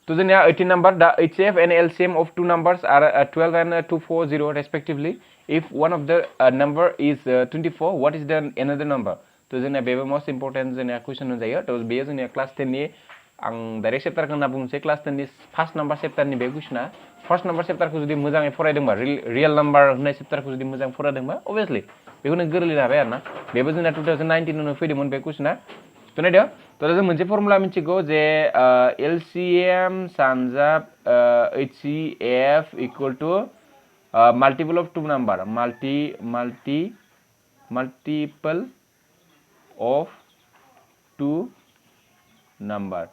तो जोंनिया 18 नम्बर दा HCF and LCM of two numbers are 12 and 240 respectively if one of the number is 24 what is the another number तो जोंनिया बेबो मोस्ट इम्पोर्टेन्ट जोंनिया क्वेश्चन होनजायो तो बेयो जोंनिया क्लास 10 नि आं डाइरेक्ट चेप्टारखौ होनना बुंनोसै क्लास 10 नि फार्स्ट नाम्बार चेप्टारनि बे क्वेश्चना फार्स्ट नाम्बार चेप्टारखौ जुदि मोजाङै फरायदोंबा रियेल नाम्बार होननाय चेप्टारखौ जुदि मोजां फरायदोंबा अबियसलि बेखौ नों गोरलै हाबाय आरोना बेबो जोंना 2019 आव फैदोंमोन बे क्वेश्चना तो नायदो तो जों मोनसे फर्मुला मिथिगौ जे LCM सानजाब HCF equal to multiple of two number multiple of 2 number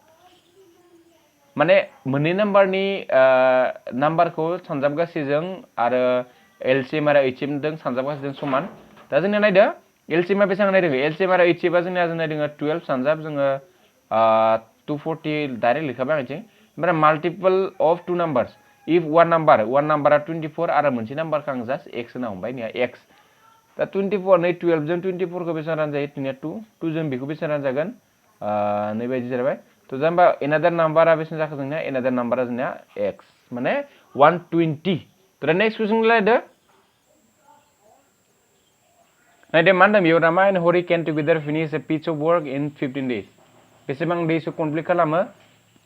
माने मोननै नाम्बारनि नाम्बारखौ सानजाबगासेजों आरो LCM आरो HCM जों सानजाबगासेजों समान दा जोंनिया नायदो LCM आ बेसेबां नायदों LCM आरो HCF आ जोंनिया नायदों 12 सानजाब जोङो 240 डाइरेक्ट लिखाबाय आंथिं ओमफ्राय multiple of two numbers if one नाम्बारा 24 आरो मोनसे नाम्बारखौ आं जास्ट x होना हमबाय निया x दा 24 नै 12 जों 24 खौ बेसेबां रानजायो जोंनिया 2 जों बेखौ बेसेबां रानजागोन नैबायदि जाबाय तो जेनेबा एनादार नाम्बारा बेसेबां जाखो जोंनिया एनादार नाम्बारा जोंनिया x माने 120 तो दा नेक्स्ट क्वेश्चन लायदो नायदो मा होनदों बेयाव Rama and Hari can together finish a piece of work in 15 days बेसेबां डेज कमप्लिट खालामो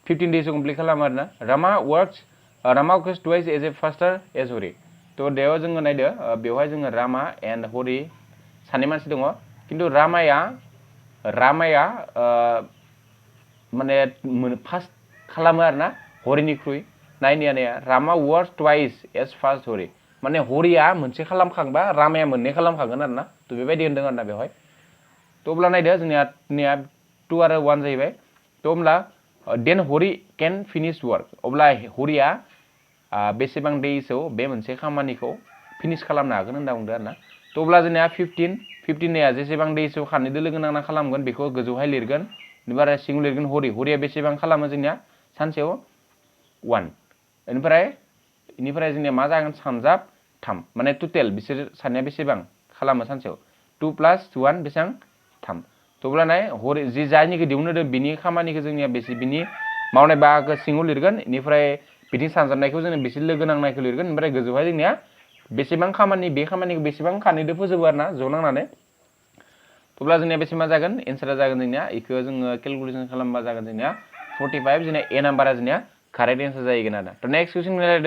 15 days कमप्लिट खालामो आरोना Rama works twice as a faster as Hari तो बेयाव जोङो नायदो बेवहाय जोङो रामा एन्ड हरि सानै मानसि दङ किन्तु रामाया माने फास्ट खालामो आरोना हरिनिख्रुइ नायनाया रामा वर्क्स ट्वाइस एज फास्ट हरि माने हरिया मोनसे खालामखांबा रामाया मोननै खालामखागोन आरोना तो बेबायदि होनदों आरोना बेवहाय तो अब्ला नायदो जोंनिया 2 आरो 1 जाहैबाय तो अब्ला देन हरि केन फिनिश वर्क अब्ला हरिया बेसेबां डेजआव बे मोनसे खामानिखौ फिनिश खालामनो हागोन होनना बुंदों आरोना तो अब्ला जोंनिया 15 जेसेबां डेजआव खानैदो लोगो नांना खालामगोन बेखौ गोजौहाय लिरगोन ओमफ्राय सिङाव लिरगोन हरिया बेसेबां खालामो जोंनिया सानसेयाव 1 इनिफ्राय जोंनिया मा जागोन सानजाब 3 माने टोटेल बिसोर सानैया बेसेबां खालामो सानसेयाव 2 + 1 बेसेबां 3 तो अब्ला नाय हरि जि जायनिखौ दिहुनदों बिनि खामानिखौ जोंनिया बिनि मावनाय बाहागो सिङाव लिरगोन इनिफ्राय बिथिं सानजाबनायखौ जोङो बिसोर लोगो नांनायखौ लिरगोन ओमफ्राय गोजौहाय जोंनिया बेसेबां खामानि बे खामानिखौ बेसेबां खानैदो फोजोबो आरोना ज' नांनानै अब्ला जोंनिया बेसेबां जागोन एन्सारा जागोन जोंनिया इखौ जोङो केलकुलेसन खालामबा जागोन जोंनिया 45 जोंनिया ए नाम्बारा जोंनिया कारेक्ट एन्सार जाहैगोन आरो तो नेक्स्ट क्वेश्चन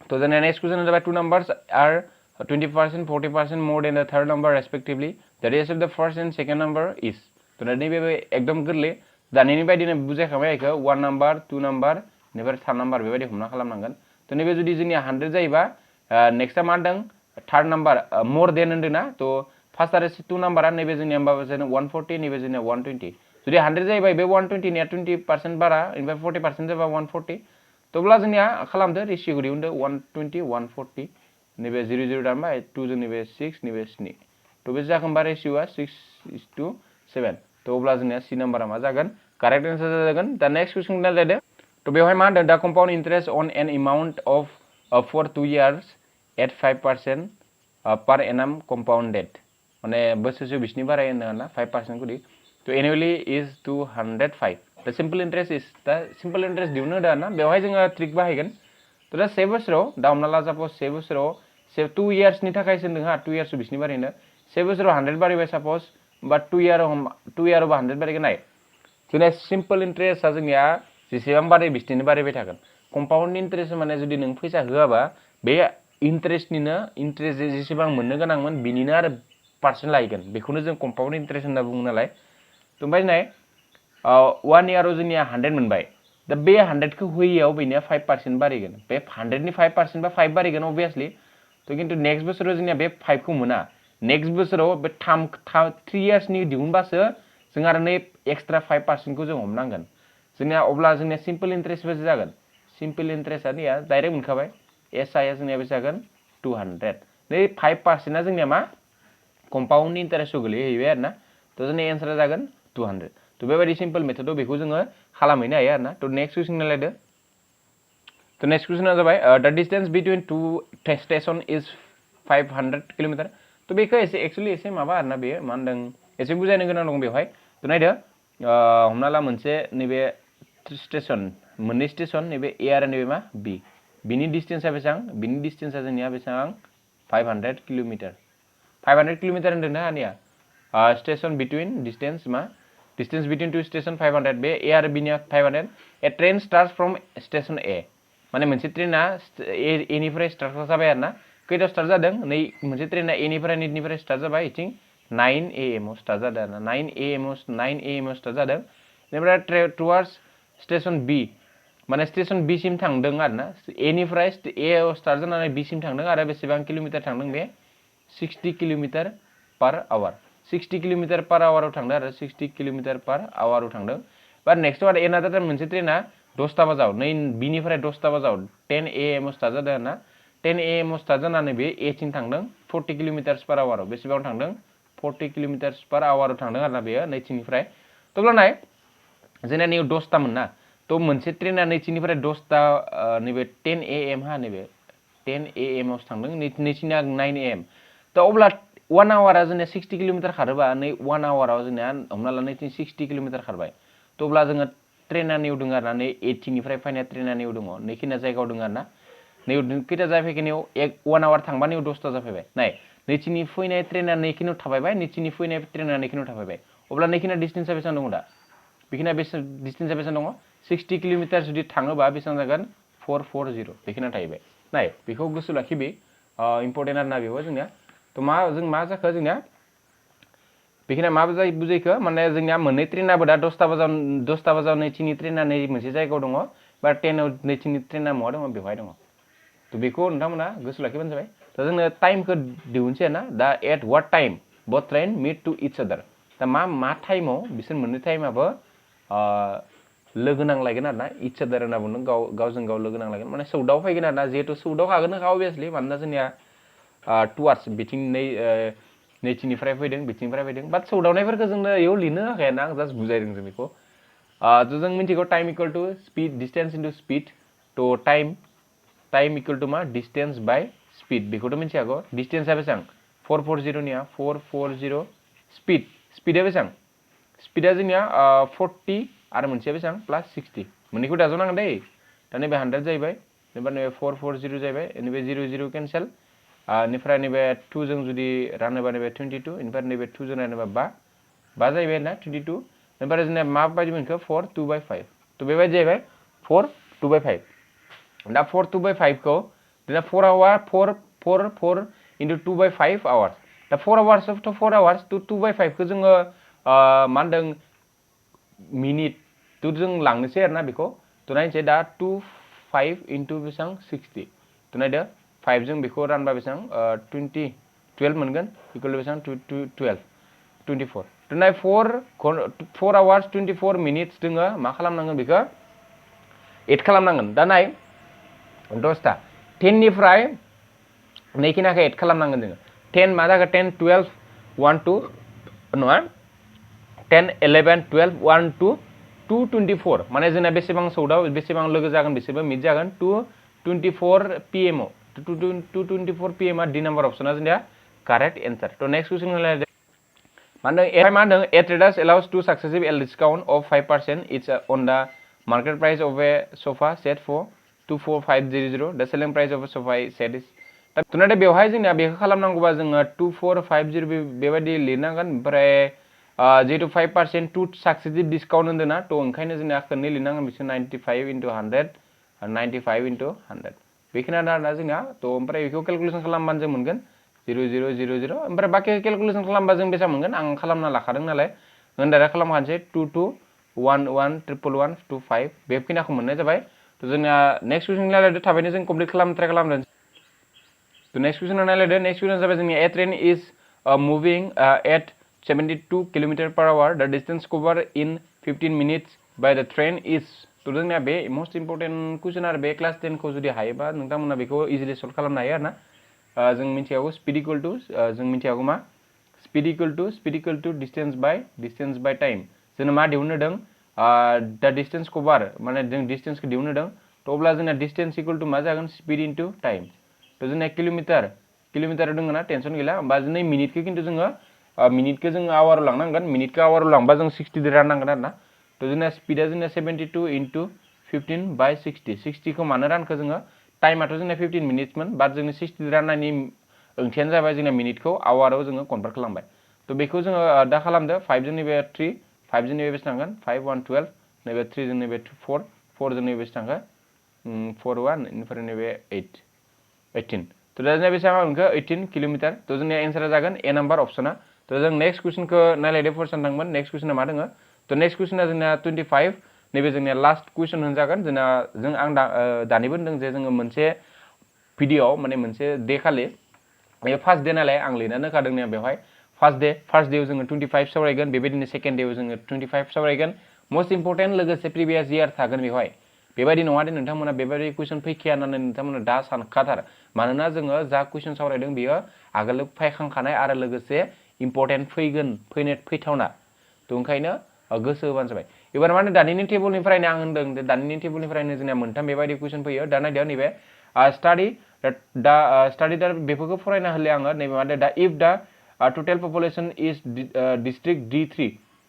तो जोंनिया नेक्स्ट क्वेश्चन जाबाय two numbers are 20% 40% more than the third number respectively the rest of the first and second number is तो नैबे एकदम गोरलै दानिनि बायदिनो बुजायखाबाय इखौ 1 नम्बर 2 नम्बर इनिफ्राय 3 नम्बर बेबायदि हमना खालामनांगोन तो नैबे जुदि जोंनिया 100 जायोबा नेक्स्टआ मा होनदों थर्ड नम्बर मोर देन होनदोंना तो फार्स्ट आरो 2 नम्बरा नैबे जोंनिया माबा जानो 140 नैबे जोंनिया 120 जुदि 100 जायोबा बे 120 निया 20% बारा इनिफ्राय 40% जाबा 140 तो अब्ला जोंनिया खालामदो रेशियोखौ दिहुनदो 120 140 नैबे 0 दानबाय 2 जों नैबे 6 नैबे 7 तो बे जाखोमबा रेशियोआ 6:7 तो अब्ला जोंनिया सी नम्बरा मा जागोन कारेक्ट एन्सार जागोन दा नेक्स्ट क्वेश्चन नायदो तो बेवहाय मा होनदों दा compound interest on an amount of for 2 years at 5% per annum compounded माने बोसोरसेयाव बिसिनि बाराय होनो ना 5% गुदि तो एनुअली इज 205 दा simple interest is the simple interest दिहुननो होदों ना बेवहाय जोङो ट्रिक बाहायगोन तो दा 7 बोसोराव दा हमना ला सपोज 7 बोसोराव 2 years नि थाखाय होनदों हा 2 years बिसिनि बारायनो 7 बोसोराव 100 बारायबाय सपोज बा 2 year 100 बारायगोन नाय जोंनिया सिम्पल इंटरेस्टआ जोंनिया जेसेबां बाराय बिसनिनो बारायबाय थागोन कम्पाउन्ड इन्ट्रेस्ट माने जुदि नों फैसा होआबा बे इन्ट्रेस्टनिनो इन्ट्रेस्ट जेसेबां मोननो गोनांमोन बिनिनो आरो पार्सेन्ट लायगोन बेखौनो जों कम्पाउन्ड इन्ट्रेस्ट होनना बुङो नालाय त ओमफ्राय नाय 1 इयाराव जोंनिया 100 मोनबाय दा बे 100 खौ होयैयाव बेनिया 5% बारायगोन बे 100 नि 5% बा 5 बारायगोन obviously त किन्तु नेक्स्ट बोसोराव जोंनिया बे 5 खौ मोना नेक्स्ट बोसोराव बे 3 इयार्स नि दिहुनबासो जों आरो नै एक्सट्रा 5% खौ जों हमनांगोन जोंनिया अब्ला जोंनिया सिम्पल इन्ट्रेस्ट बेसे जागोन सिम्पल इन्ट्रेस्टआ निया डाइरेक्ट मोनखाबाय एसआइ आ जोंनिया बेसे जागोन 200 नै 5% आ जोंनिया मा कम्पाउन्ड इन्ट्रेस्टआव गोलैहैबाय आरोना त जोंनि एन्सारा जागोन 200 त बेबायदि सिम्पल मेथडआव बेखौ जोङो खालामहैनो हायो आरोना त नेक्स्ट कुइसन नायलायदो त नेक्स्ट कुइसना जाबाय the distance between two station is 500 kilometre त बेखौ एसे एक्चुअली एसे माबा आरोना बेयो मा होनदों एसे बुजायनो गोनां दं बेवहाय त नायदो हमना ला मोनसे नैबे स्टेशन मोननै स्टेशन नैबे ए आरो नैबे मा बी बिनि डिस्टेन्सआ बेसेबां बिनि डिस्टेन्सआ जोंनिया बेसेबां 500 किलोमीटर 500 किलोमीटर होनदों ना आनिया स्टेशन बिटुइन डिस्टेन्स मा डिस्टेन्स बिटुइन टू स्टेशन 500 बे ए आरो बी निया 500 ए ट्रेन स्टार्ट्स फ्रम स्टेशन ए माने मोनसे ट्रेना ए निफ्राय स्टार्ट जाबाय आरोना खैटायाव स्टार्ट जादों नै मोनसे ट्रेना ए निफ्राय स्टार्ट जाबाय इथिं 9 AM आव स्टार्ट जादों आरोना 9 AM आव स्टार्ट जादों बेनिफ्राय टुवार्ड्स स्टेशन बी माने स्टेशन बी सिम थांदों आरोना ए निफ्राय ए आव स्टार्ट जानानै बी सिम थांदों आरो बेसेबां किलोमीटर थांदों बे 60 kilometre per hour 60 kilometre per hour थांदों आरो 60 किलोमीटर पर आवर थांदों बा नेक्स्ट आरो एना जादों मोनसे ट्रेना 10 बाजाव नै बी निफ्राय 10 बाजाव 10 AM आव स्टार्ट जादों आरोना 10 AM आव स्टार्ट जानानै बे ए थिं थांदों 40 किलोमीटर पर आवर बेसेबां थांदों 40 किलोमीटर पर आवर थांदों आरोना बेयो नैथिनिफ्राय तब्ला नाय जोंना नै 10 ता मोन ना त मोनसे ट्रेना नैथिनिफ्राय 10 ता नैबे 10 AM हा नैबे 10 AM आव थांदों नैथिना 9 AM त अब्ला 1 आवारा जोंना 60 किलोमीटर खारोबा नै 1 आवाराव जोंना हमना ला नैथिं 60 किलोमीटर खारबाय त अब्ला जोङो ट्रेना निउ दङ आरोना नै 80 निफ्राय फैनाय ट्रेना निउ दङ नैखिना जायगायाव दङ आरोना नै खैटा जाफैखिनियाव 1 आवार थांबा निउ 10 ता जाफैबाय नाय नैथिनि फैनाय ट्रेना नैखिनाव थाबायबाय नैथिनि फैनाय ट्रेना नैखिनाव थाबायबाय अब्ला नैखिना डिस्टेन्सआ बेसेबां दङ दा बेखिना डिस्टेन्सआ बेसेबां दङ 60 किलोमीटर जुदि थाङोबा बेसेबां जागोन 440 बेखिना थाहैबाय नाय बेखौ गोसो लाखिबे इम्पोर्टेन्ट आरोना बेवहाय जोंनिया त मा जाखो जोंनिया बेखिना मा बुजायखो माने जोंनिया मोननै ट्रेनाबो दा 10 ता बाजाव नैथिनि ट्रेना नै मोनसे जायगायाव दङ बा 10 आव नैथिनि ट्रेना महा दङ बेवहाय दङ त बेखौ नोंथांमोना गोसो लाखिबानो जाबाय दा जोंनो टाइमखौ दिहुनसै ना दा at what time both train meet to each other दा मा टाइमाव बिसोर मोननै टाइमाबो लोगो नांलायगोन आरोना इच अदर होनना बुंदों गावजों गाव लोगो नांलायगोन माने सौदाव फैगोन आरोना जिहेतु सौदाव हागोन अबवियासलि मानोना जोंनिया टुवार्ड्स बिथिं नैथिनिफ्राय फैदों बिथिंनिफ्राय फैदों बाट सौदावनायफोरखौ जोंनो इयाव लिरनो होखायाना आं जास्ट बुजायदों जों बेखौ जों मिथिगौ time equal to speed distance into speed तो टाइम इक्वल टू मा डिस्टेंस बाय स्पीड बेखौथ' मिथियागौ डिस्टेंसआ बेसेबां 440 निया 440 स्पीडआ बेसेबां स्पीडआ जोंनिया 40 आरो मोनसेया बेसेबां प्लस 60 मोननैखौ दाजाबनांगोन दै दा नैबे 100 जाहैबाय एबा नैबे 440 जाहैबाय नैबे 00 केन्सेल निफ्राय नैबे 2 जों जुदि रानोबा नैबे 22 निफ्राय नैबे 2 जों रानोबा 5 जाहैबाय ना 22 निफ्राय जोंनिया मा बायदि मोनखो 4/2/5 त बेबायदि जाहैबाय 4/2/5 दा 4/2/5 खौ जोंना 4 आवर 4 into 2/5 hours दा 4 hours of 4 hours to 2/5 खौ जोङो मा होनदों मिनिट तो जों लांनोसै आरोना बेखौ तो नायनोसै दा 25 into बेसेबां 60 तो नायदो 5 जों बेखौ रानबा बेसेबां 12 मोनगोन इक्वल बेसेबां 24 तो नाय 4 hours 24 minutes जोङो मा खालामनांगोन बेखौ एड खालामनांगोन दा नाय 10 ता 10 निफ्राय नैखिनाखौ एड खालामनांगोन जोङो 10 मा जागोन 10 12 1 2 नङा 10 11 12 1 2 224 माने जोंना बेसेबां सौदाव बेसेबां लोगो जागोन बेसेबां मिट जागोन 224 PM आव 224 PM आ डी नम्बर ऑप्शना जोंनिया करेक्ट आंसर तो नेक्स्ट क्वेश्चन होलाय माने ए traders allows two successive L discount of 5% each on the market price of a sofa set for 24500 the selling price of a sofa set is तुनादे बेवहाय जोंनिया बेखौ खालामनांगौबा जोङो 2450 बेबायदि लिरनांगोन ओमफ्राय जिहेतु 5% टू सक्सेसिव डिसकाउन्ट होन्दों ना तो ओंखायनो जोंना खननै लिरनांगोन बिसोर 95 into 100 95 into 100 बेखिनियानो आरोना जोंना तो ओमफ्राय बेखौ केलकुलेसन खालामबानो जों मोनगोन 0000 ओमफ्राय बाखि केलकुलेसन खालामबा जों बेसेबां मोनगोन आं खालामना लाखादों नालाय जों डाइरेक्ट खालामखानोसै 22111125 बेखिनिखौ मोननाय जाबाय तो जोंना नेक्स्ट कुइसन नायलायदो थाबैनो जों कमप्लिट खालामनो ट्राइ खालामदों तो नेक्स्ट कुइसन नायलायदो नेक्स्ट कुइसन जाबाय जोंनि a train is moving at 72 km/h the distance covered in 15 minutes by the train is तो जोंनिया बे मोस्ट इम्पोर्टेन्ट कुइसन आरो बे क्लास 10 खौ जुदि हायोबा नोंथांमोना बेखौ इजिलि सल्व खालामनो हायो आरोना जों मिथियागौ स्पीड इक्वल टू जों मिथियागौ मा speed equal to distance by time जोंनो मा दिहुननो दों द डिस्टेंस कभार माने जों डिस्टेंसखौ दिहुननो दों तो अब्ला जोंना डिस्टेंस इक्वल टू मा जागोन स्पीड इनटू टाइम तो जोंना किलोमिटार दङ ना टेनसन गैला होमबा जों मिनिटखौ खिन्थु जोङो मिनिटखौ जों आवाराव लांनांगोन मिनिटखौ आवाराव लांबा जों 60 दो राननांगोन आरोना तो जोंना स्पीडा जोंना 72 into 15 by 60 खौ मानो रानखो जोङो टाइमाथ' जोंना 15 मिनिट्समोन बाट जोंनि 60 राननायनि ओंथियानो जाबाय जोंना मिनिटखौ आवाराव जोङो कनभार्ट खालामबाय तो बेखौ जोङो दा खालामदो 5 जों नैबे 3 5 जों नैबे बेसे थांगोन 5 1 12 नैबे 3 जों नैबे 4 4 जों नैबे बेसे थांखो 4 1 इनिफ्राय नैबे 18 तो दा जोंना बेसेबां मोनखो 18 किलोमिटार तो जोंना एन्सारा जागोन ए नाम्बार अपसना तो जों नेक्स्ट कुइसनखौ नायलायदो फर्सन थांगोन नेक्स्ट कुइसना मा दोङो तो नेक्स्ट कुइसना जोंना 25 नैबे जोंनिया लास्ट कुइसन होनजागोन जोंना जों आं दानिबो होनदों जे जोङो मोनसे भिडिअ माने मोनसे डे खालि बे फार्स्ट डे नालाय आं लिरनानै होखादों ने बेवहाय फार्स्ट डेआव जोङो 25 सावरायगोन बेबायदिनो सेकेन्ड डेआव जोङो 25 सावरायगोन मोस्ट इम्पोर्टेन्ट लोगोसे प्रिभियास इयार थागोन बेवहाय बेबायदि नङा दे नोंथांमोना बेबायदि कुइसन फैखाया होननानै नोंथांमोना दा सानखाथार मानोना जोङो जा कुइसन सावरायदों बियो आगोल फैखांखानाय आरो लोगोसे इम्पोर्टेन्ट फैथावना तो ओंखायनो गोसो होबानो जाबाय एबार माने दानिनि टेबलनिफ्रायनो आं होनदों जे दानिनि टेबलनिफ्रायनो जोंना मोनथाम बेबायदि कुइसन फैयो दा नायदो नैबे स्टाडि दा बेफोरखौ फरायना होले आङो नैबे माने दा इफ दा टोटल पपुलेशन इज डिस्ट्रिक्ट D3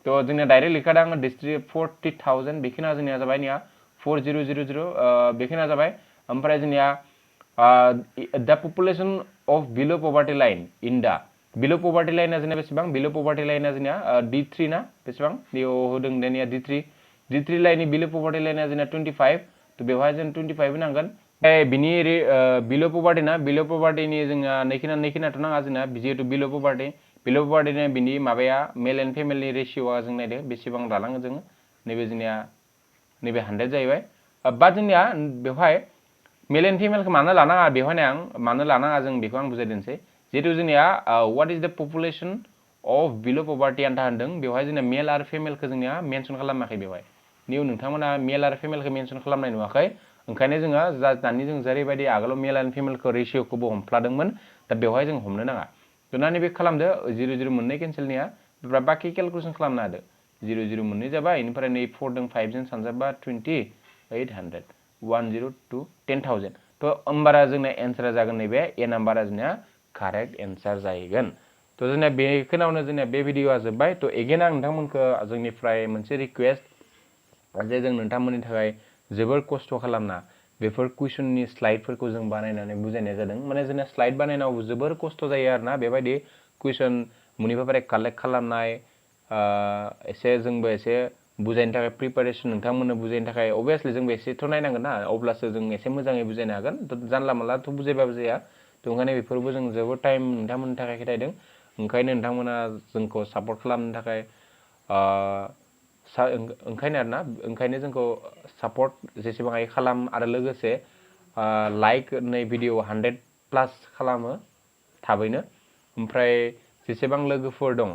तो जोंना डाइरेक्ट लिखादों आङो डिस्ट्रिक्ट 40,000 बेखिना जोंनिया जाबाय निया 4000 बेखिना जाबाय ओमफ्राय जोंनिया द पपुलेशन अफ बिलो पवर्टी लाइन इन दा बिलो पवर्टी लाइना जोंना बेसेबां बिलो पवर्टी लाइना जोंना D3 ना बेसेबां बेयाव होदों दानिया D3 लाइननि बिलो पवर्टी लाइना जोंना 25 तो बेवहाय जों 25 नांगोन बिनि बिलो पवर्टी ना बिलो पवर्टीनि जोंना नैखिनाथ' नाङा जोंना जिहेतु बिलो पवर्टीनि बिनि माबाया मेल एन्ड फेमिलि रेशियोआ जों नायदो बेसेबां लानांगो जोङो नैबे जोंनिया नैबे 100 जाहैबाय बाट जोंनिया बेवहाय मेल एन्ड फेमिलखौ मानो लानाङा बेवहायनो आं मानो लानाङा जों बेखौ आं बुजायदोंसै जिहेतु जोंनिया व्हाट इज द पपुलेशन अफ बिलो पवर्टी आन्था होनदों बेवहाय जोंना मेल आरो फेमिलखौ जोंनिया मेनसन खालामाखै बेवहाय निउ नोंथांमोना मेल आरो फेमिलखौ मेनसन खालामनाय नुवाखै ओंखायनो जोङो दानि जों जेरैबायदि आगोलाव मेल एन्ड फेमिलखौ रेशियोखौबो हमफ्लादोंमोन दा बेवहाय जों हमनो नाङा तो ना नैबे खालामदो 0 मोननै केन्सेलनिया बाखि केलकुलेसन खालामना होदो 0 मोननै जाबाय इनिफ्राय नै 4 जों 5 जों सानजाबा 2800 102 10,000 तो होमबारा जोंना एन्सारा जागोन नैबे ए नाम्बारा जोंना कारेक्ट एन्सार जाहैगोन तो जोंना बेखिनियावनो जोंना बे भिडिअआ जोब्बाय तो एगेन आं नोंथांमोनखौ जोंनिफ्राय मोनसे रिक्वेस्ट जे जों नोंथांमोननि थाखाय जोबोर खस्थ' खालामना बेफोर कुइसननि स्लाइडफोरखौ जों बानायनानै बुजायनाय जादों माने जोंना स्लाइड बानायनायाव जोबोर खस्थ' जायो आरोना बेबायदि कुइसन मुनिफ्राय कालेक्ट खालामनाय एसे जोंबो एसे बुजायनो थाखाय प्रिपारेसन नोंथांमोननो बुजायनो थाखाय अबियासलि जोंबो एसेथ' नायनांगोन ना अब्लासो जों एसे मोजाङै बुजायनो हागोन जानला मानलाथ' बुजायबाबो जाया तो ओंखायनो बेफोरबो जों जोबोर टाइम नोंथांमोननि थाखाय खिथायदों ओंखायनो नोंथांमोना जोंखौ सापर्ट खालामनो थाखाय ओंखायनो जोंखौ सापर्ट जेसेबां हायो खालाम आरो लोगोसे लाइक नै भिडिअ 100+ खालामो थाबैनो ओमफ्राय जेसेबां लोगोफोर दं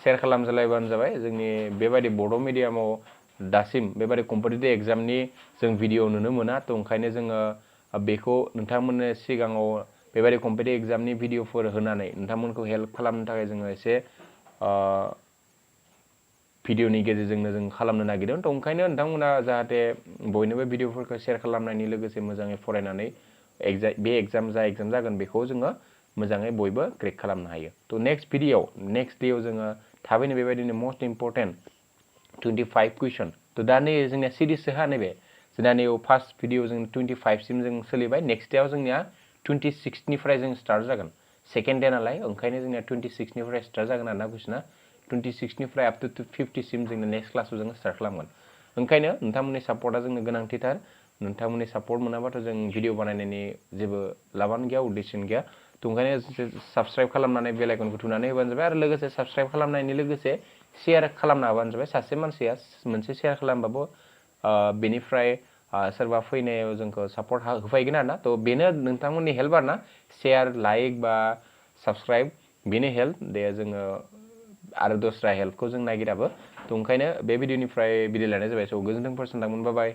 शेयार खालामजालायबानो जाबाय जोंनि बेबायदि बड' मिडियामाव दासिम बेबायदि कम्पिटिटिभ एग्जामनि जों भिडिअ नुनो मोना तो ओंखायनो जोङो बेखौ नोंथांमोननो सिगाङाव बेबायदि कम्पिटिटिभ एग्जामनि भिडिअफोर होनानै नोंथांमोनखौ हेल्प खालामनो थाखाय जोङो एसे भिडिअनि गेजेरजोंनो जों खालामनो नागिरदों तो ओंखायनो नोंथांमोना जाहाथे बयनोबो भिडिअफोरखौ शेयार खालामनायनि लोगोसे मोजाङै फरायनानै बे एग्जाम जागोन बेखौ जोङो मोजाङै बयबो क्रेक खालामनो हायो तो नेक्स्ट डेआव जोङो थाबैनो बेबायदिनो मोस्ट इम्पोर्टेन्ट 25 कुइसन तो दा नै जोंनिया सिरिजसोहा नैबे जोंना नै फार्स्ट भिडिअ जों 25 सिम जों सोलिबाय नेक्स्ट डेआव जोंनिया 26 निफ्राय जों स्टार्ट जागोन सेकेन्ड डे नालाय ओंखायनो जोंनिया 26 निफ्राय स्टार्ट जागोन आरोना कुइसना 26 निफ्राय up to 50 सिम जों नेक्स्ट क्लासाव जों स्टार्ट खालामगोन ओंखायनो नोंथांमोननि सापर्टआ जोंनो गोनांथिथार नोंथांमोननि सापर्ट मोनाबाथ' जों भिडिअ बानायनायनि जेबो लाबानो गैया उद्देश्यन गैया त ओंखायनो साबस्क्राइब खालामनानै बेल आइकनखौ थुनानै होबानो जाबाय आरो लोगोसे साबस्क्राइब खालामनायनि लोगोसे शेयार खालामना होबानो जाबाय सासे मानसिया मोनसे शेयार खालामबाबो बेनिफ्राय सोरबा फैनायाव जोंखौ सापर्ट होफैगोन आरोना त बेनो नोंथांमोननि हेल्प आरोना शेयार लाइक बा साबस्क्राइब बेनो हेल्प दे जोङो आरो दस्रा हेल्पखौ जों नागिराबो त ओंखायनो बे भिडिअनिफ्राय बिदाय लानाय जाबाय स गोजोन्थों पार्सन बाय बाय